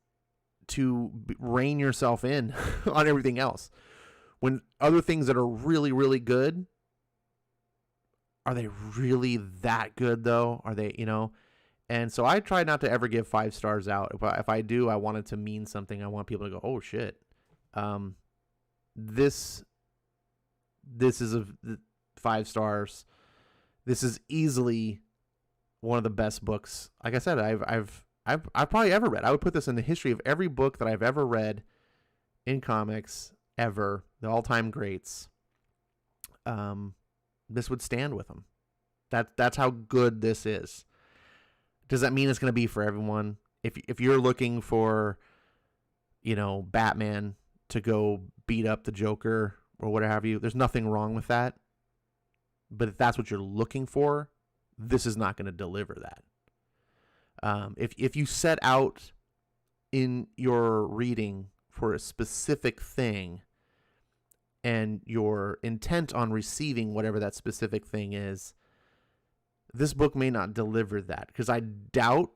to rein yourself in on everything else. When other things that are really, really good, are they really that good though? Are they, And so I try not to ever give 5 stars out. If I do, I want it to mean something. I want people to go, oh shit. This is 5 stars. This is easily one of the best books. Like I said, I've probably ever read. I would put this in the history of every book that I've ever read in comics ever. The all-time greats. This would stand with them. That's how good this is. Does that mean it's going to be for everyone? If you're looking for, Batman to go beat up the Joker or whatever have you, there's nothing wrong with that. But if that's what you're looking for, this is not going to deliver that. If you set out in your reading for a specific thing and you're intent on receiving whatever that specific thing is, this book may not deliver that, because I doubt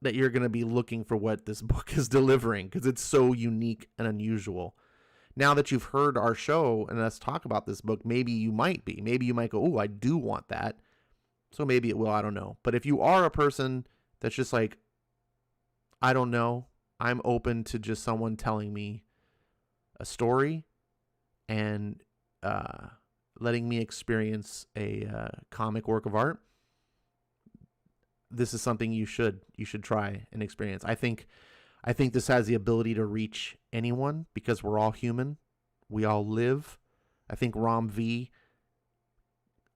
that you're going to be looking for what this book is delivering, because it's so unique and unusual. Now that you've heard our show and us talk about this book, maybe you might be. Maybe you might go, oh, I do want that. So maybe it will. I don't know. But if you are a person that's just like, I don't know, I'm open to just someone telling me a story and letting me experience a comic work of art, this is something you should try and experience. I think this has the ability to reach anyone, because we're all human. We all live. I think Rom V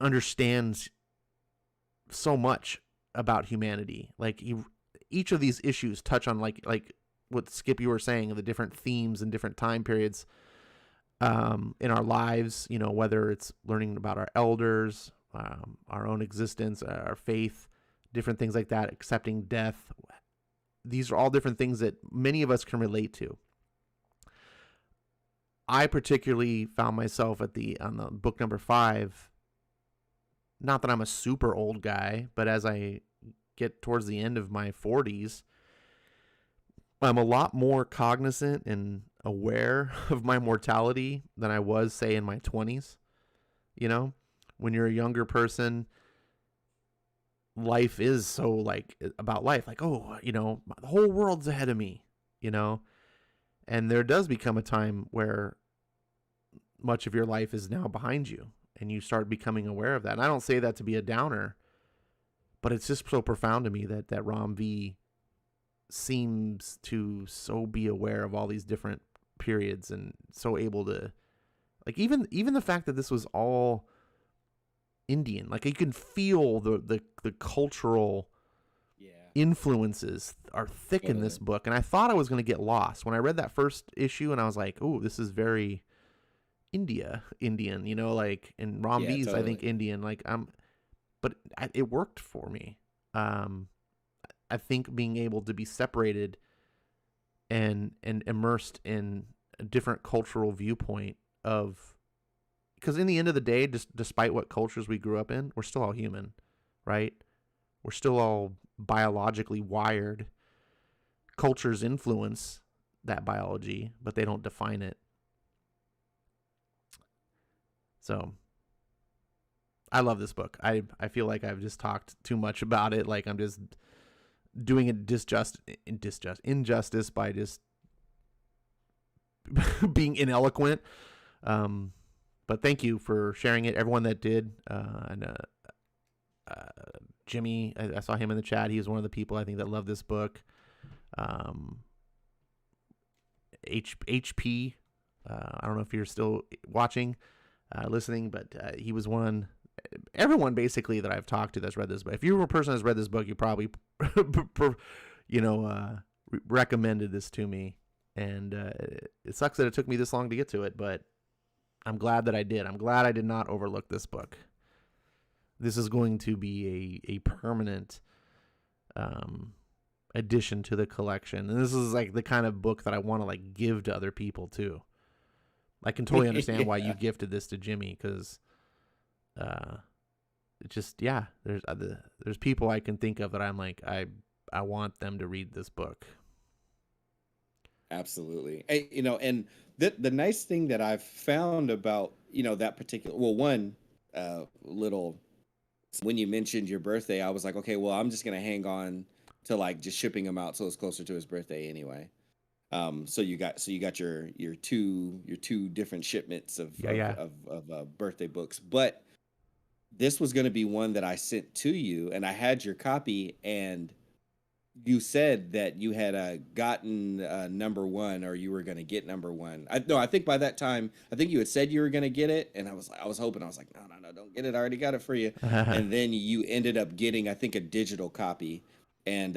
understands so much about humanity. Like, each of these issues touch on like what Skip, you were saying, the different themes and different time periods in our lives, whether it's learning about our elders, our own existence, our faith, different things like that, accepting death. These are all different things that many of us can relate to. I particularly found myself on the book number 5, not that I'm a super old guy, but as I get towards the end of my 40s, I'm a lot more cognizant and aware of my mortality than I was, say, in my 20s. When you're a younger person, life is so about life. Like, oh, the whole world's ahead of me, and there does become a time where much of your life is now behind you, and you start becoming aware of that. And I don't say that to be a downer, but it's just so profound to me that Rom V seems to so be aware of all these different periods, and so able to, even the fact that this was all Indian, like, you can feel the cultural influences are thick in this book. And I thought I was going to get lost when I read that first issue, and I was like, oh, this is very Indian, and Rom V's, totally. I think Indian, but it worked for me. I think being able to be separated and immersed in a different cultural viewpoint because in the end of the day, despite what cultures we grew up in, we're still all human, right? We're still all biologically wired. Cultures influence that biology, but they don't define it. So I love this book. I feel like I've just talked too much about it. Like I'm just doing it injustice by just being ineloquent. But thank you for sharing it, everyone that did. Jimmy, I saw him in the chat. He was one of the people I think that loved this book. HP, I don't know if you're still watching, listening, but he was one. Everyone basically that I've talked to that's read this book. If you were a person that's read this book, you probably, recommended this to me, and it sucks that it took me this long to get to it, but I'm glad that I did. I'm glad I did not overlook this book. This is going to be a permanent addition to the collection, and this is like the kind of book that I want to like give to other people too. I can totally understand why you gifted this to Jimmy, because there's people I can think of that I'm like I want them to read this book. Absolutely. And the nice thing that I've found about, that particular, one little, when you mentioned your birthday, I was like, okay, well, I'm just going to hang on to like just shipping them out so it's closer to his birthday anyway. So you got your two different shipments of birthday books, but this was going to be one that I sent to you, and I had your copy, and you said that you had gotten number one, or you were going to get number one. I think by that time, I think you had said you were going to get it, and I was hoping. I was like, no, don't get it. I already got it for you. And then you ended up getting, I think, a digital copy, and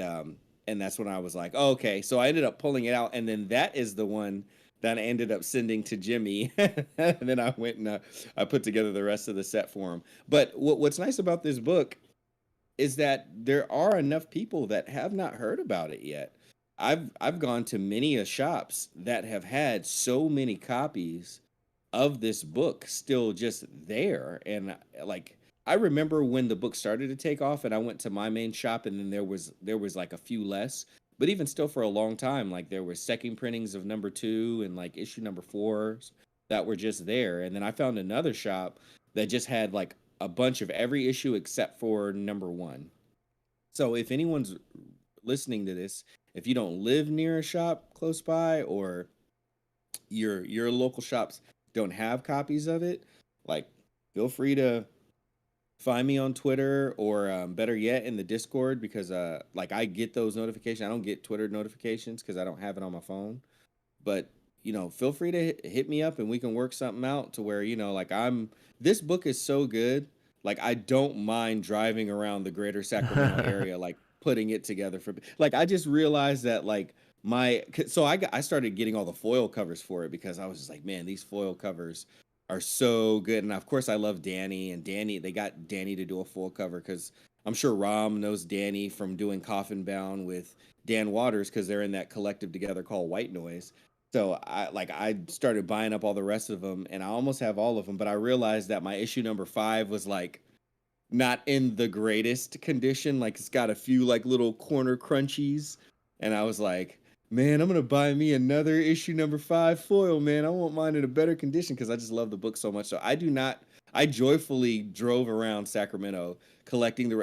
that's when I was like, oh, okay. So I ended up pulling it out, and then that is the one that I ended up sending to Jimmy. And then I went and I put together the rest of the set for him. But what's nice about this book is that there are enough people that have not heard about it yet. I've gone to many shops that have had so many copies of this book still just there. And like, I remember when the book started to take off and I went to my main shop, and then there was like a few less, but even still for a long time, like there were second printings of number 2 and like issue number 4s that were just there. And then I found another shop that just had like a bunch of every issue except for number 1. So if anyone's listening to this, if you don't live near a shop close by, or your local shops don't have copies of it, like, feel free to find me on Twitter, or better yet in the Discord, because like I get those notifications. I don't get Twitter notifications because I don't have it on my phone. But feel free to hit me up and we can work something out to where like this book is so good. Like, I don't mind driving around the greater Sacramento area, like putting it together for, like, I just realized that like I started getting all the foil covers for it because I was just like, man, these foil covers are so good. And of course I love Danny, and they got Danny to do a full cover because I'm sure Rom knows Danny from doing Coffin Bound with Dan Waters, because they're in that collective together called White Noise. So I started buying up all the rest of them, and I almost have all of them, but I realized that my issue number 5 was like not in the greatest condition. Like, it's got a few like little corner crunchies, and I was like, man, I'm gonna buy me another issue number 5 foil, man. I want mine in a better condition because I just love the book so much. So I joyfully drove around Sacramento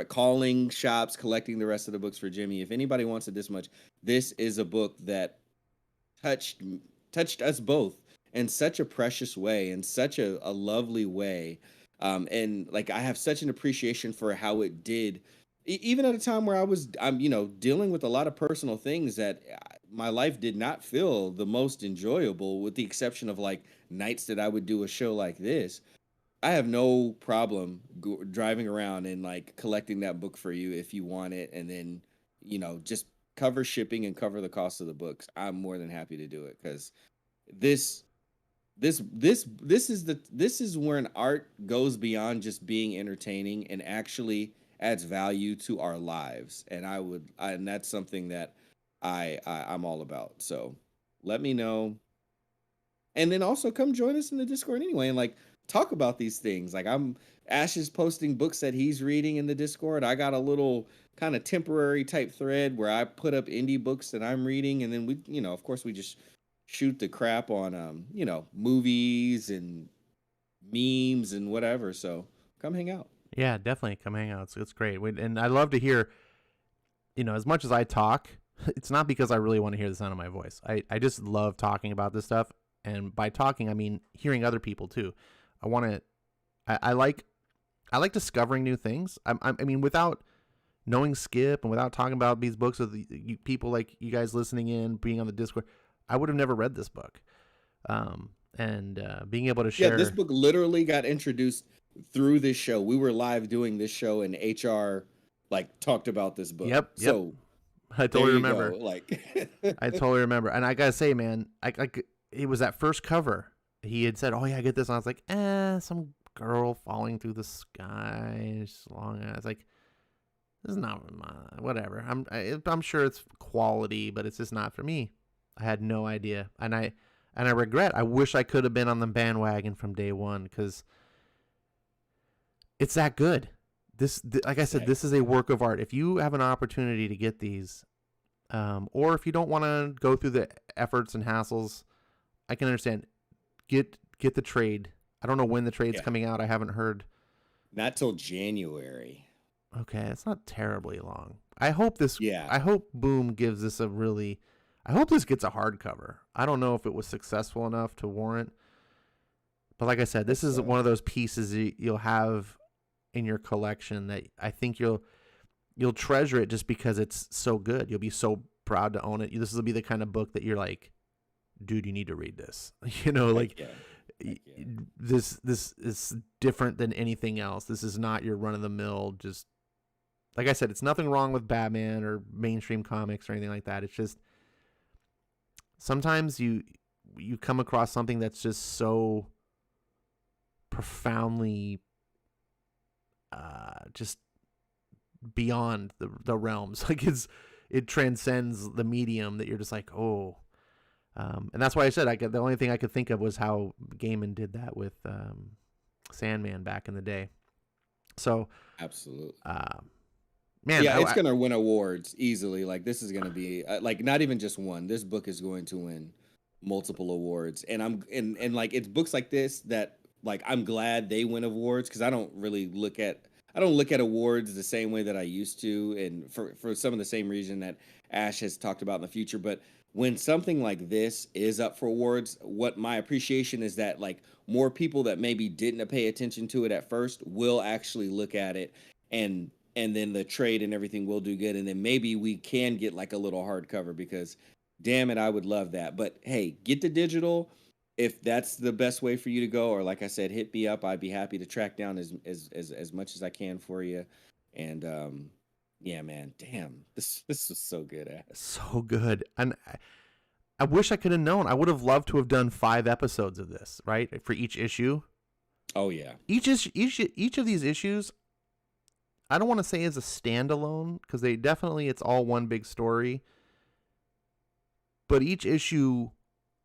calling shops, collecting the rest of the books for Jimmy. If anybody wants it this much, this is a book that touched us both in such a precious way, in such a lovely way. And like, I have such an appreciation for how it did, even at a time where I'm dealing with a lot of personal things that my life did not feel the most enjoyable, with the exception of like nights that I would do a show like this. I have no problem driving around and like collecting that book for you if you want it, and then just cover shipping and cover the cost of the books. I'm more than happy to do it, because this is where an art goes beyond just being entertaining and actually adds value to our lives. And that's something that I'm all about. So let me know, and then also come join us in the Discord anyway, and like talk about these things. Like, Ash is posting books that he's reading in the Discord. I got a little kind of temporary type thread where I put up indie books that I'm reading, and then we, of course, we just shoot the crap on, movies and memes and whatever. So come hang out. Yeah, definitely come hang out. It's great. And I love to hear, as much as I talk, it's not because I really want to hear the sound of my voice. I just love talking about this stuff. And by talking, I mean hearing other people too. I like discovering new things. I mean, without knowing Skip and without talking about these books with people like you guys listening in, being on the Discord, I would have never read this book. Being able to share. Yeah, this book literally got introduced through this show. We were live doing this show, and HR talked about this book. Yep. So I totally remember. Go. I totally remember. And I gotta say, man, it was that first cover. He had said, "Oh yeah, I get this," and I was like, some girl falling through the sky, just long as like, this is not whatever. I'm sure it's quality, but it's just not for me. I had no idea, and I regret. I wish I could have been on the bandwagon from day one, because it's that good. Like I said, this is a work of art. If you have an opportunity to get these, or if you don't want to go through the efforts and hassles, I can understand. Get the trade. I don't know when the trade's coming out. I haven't heard. Not till January. Okay, it's not terribly long. I hope this. Yeah. I hope Boom gives this a really. I hope this gets a hardcover. I don't know if it was successful enough to warrant. But like I said, this is one of those pieces you'll have in your collection that I think you'll treasure it just because it's so good. You'll be so proud to own it. This will be the kind of book that you're like, dude, you need to read this. This is different than anything else. This is not your run of the mill. Just like I said, it's nothing wrong with Batman or mainstream comics or anything like that. It's just sometimes you come across something that's just so profoundly just beyond the realms. Like it transcends the medium that you're just like, oh. And that's why I said the only thing I could think of was how Gaiman did that with Sandman back in the day. So absolutely, man, yeah, it's gonna win awards easily. Like this is gonna be not even just one. This book is going to win multiple awards, and it's books like this that I'm glad they win awards, because I don't look at awards the same way that I used to, and for some of the same reason that Ash has talked about in the future, but when something like this is up for awards, what my appreciation is that more people that maybe didn't pay attention to it at first will actually look at it, and then the trade and everything will do good, and then maybe we can get a little hardcover, because damn it, I would love that. But hey, get the digital if that's the best way for you to go, or like I said, hit me up. I'd be happy to track down as much as I can for you. And yeah, man, damn, this was so good. So good. And I wish I could have known. I would have loved to have done 5 episodes of this, right? For each issue. Oh yeah. Each of these issues, I don't want to say is a standalone, because it's all one big story. But each issue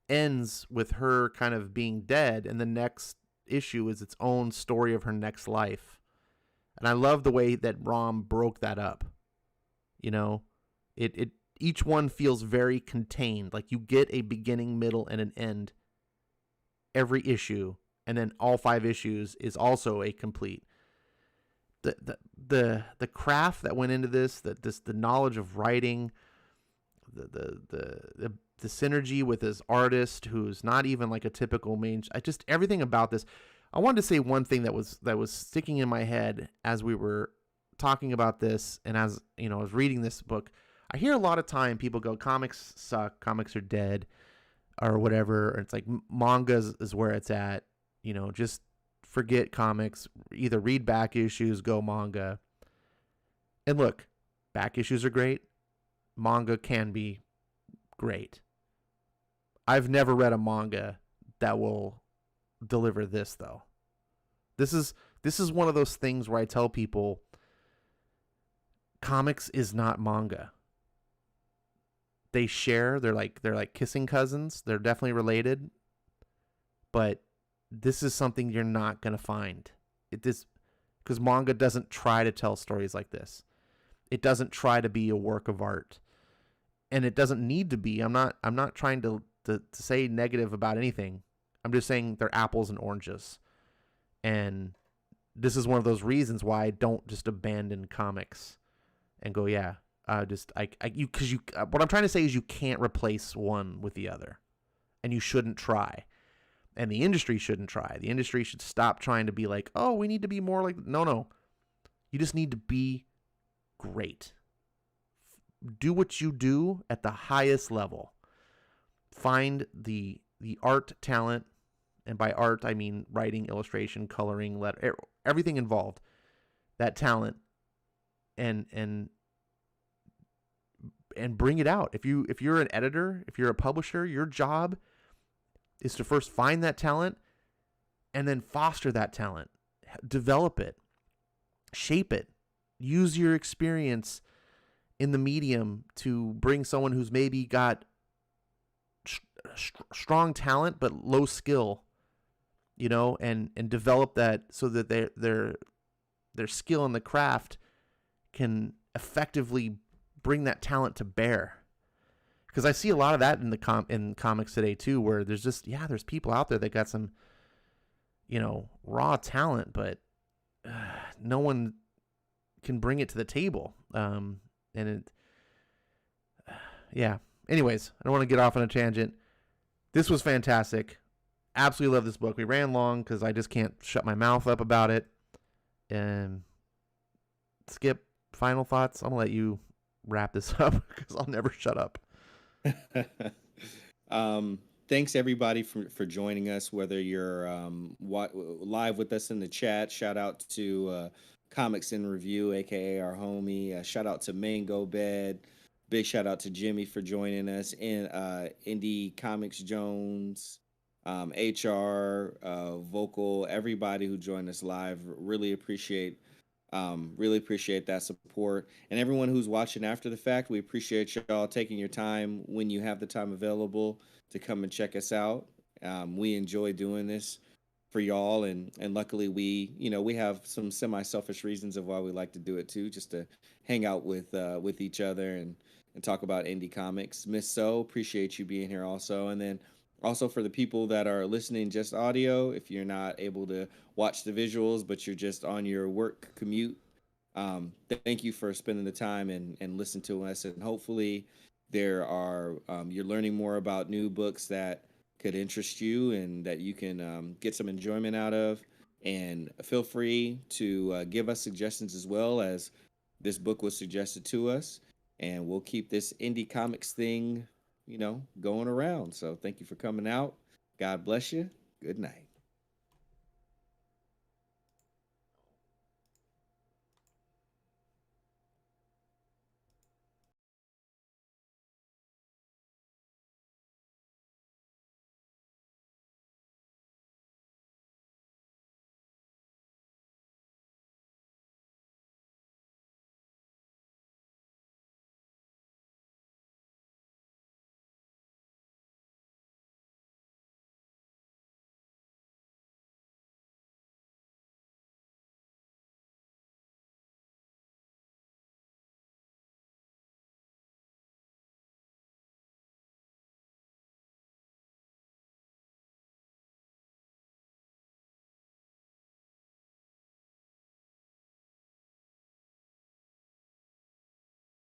ends with her kind of being dead, and the next issue is its own story of her next life. And I love the way that Rom broke that up. Each one feels very contained. Like you get a beginning, middle, and an end every issue, and then all 5 issues is also a complete. The craft that went into this, the knowledge of writing, the synergy with this artist who's not even a typical everything about this. I wanted to say one thing that was sticking in my head as we were talking about this, and as I was reading this book. I hear a lot of time people go, comics suck, comics are dead, or whatever. Or it's manga is where it's at. Just forget comics. Either read back issues, go manga. And look, back issues are great. Manga can be great. I've never read a manga that will deliver this, though. This is one of those things where I tell people comics is not manga. They share, they're like kissing cousins. They're definitely related. But this is something you're not going to find. Because manga doesn't try to tell stories like this. It doesn't try to be a work of art. And it doesn't need to be. I'm not trying to say negative about anything. I'm just saying they're apples and oranges. And this is one of those reasons why I don't just abandon comics and go, yeah, what I'm trying to say is you can't replace one with the other, and you shouldn't try. And the industry shouldn't try. The industry should stop trying to be like, oh, we need to be more like, no. You just need to be great. Do what you do at the highest level. Find the art talent, and by art I mean writing, illustration, coloring, everything involved. That talent, and bring it out. If you're an editor, if you're a publisher, your job is to first find that talent and then foster that talent, develop it, shape it, use your experience in the medium to bring someone who's maybe got strong talent but low skill, and develop that so that their skill in the craft can effectively bring that talent to bear. Because I see a lot of that in comics today too, where there's just, there's people out there that got some, raw talent, but no one can bring it to the table. Anyways, I don't want to get off on a tangent. This was fantastic. Absolutely love this book. We ran long because I just can't shut my mouth up about it. And Skip, final thoughts? I'm going to let you wrap this up because I'll never shut up. Thanks everybody for joining us, whether you're live with us in the chat. Shout out to Comics in Review, aka our homie. Shout out to Mango Bed. Big shout out to Jimmy for joining us, and Indie Comics Jones, HR, Vocal, everybody who joined us live. Really appreciate that support, and everyone who's watching after the fact. We appreciate y'all taking your time when you have the time available to come and check us out. We enjoy doing this for y'all, and luckily we have some semi-selfish reasons of why we like to do it too, just to hang out with each other and talk about indie comics. Miss So, appreciate you being here also. And then also for the people that are listening just audio, if you're not able to watch the visuals but you're just on your work commute, thank you for spending the time and listen to us. And hopefully you're learning more about new books that could interest you and that you can get some enjoyment out of. And feel free to give us suggestions as well, as this book was suggested to us. And we'll keep this indie comics thing, going around. So thank you for coming out. God bless you. Good night.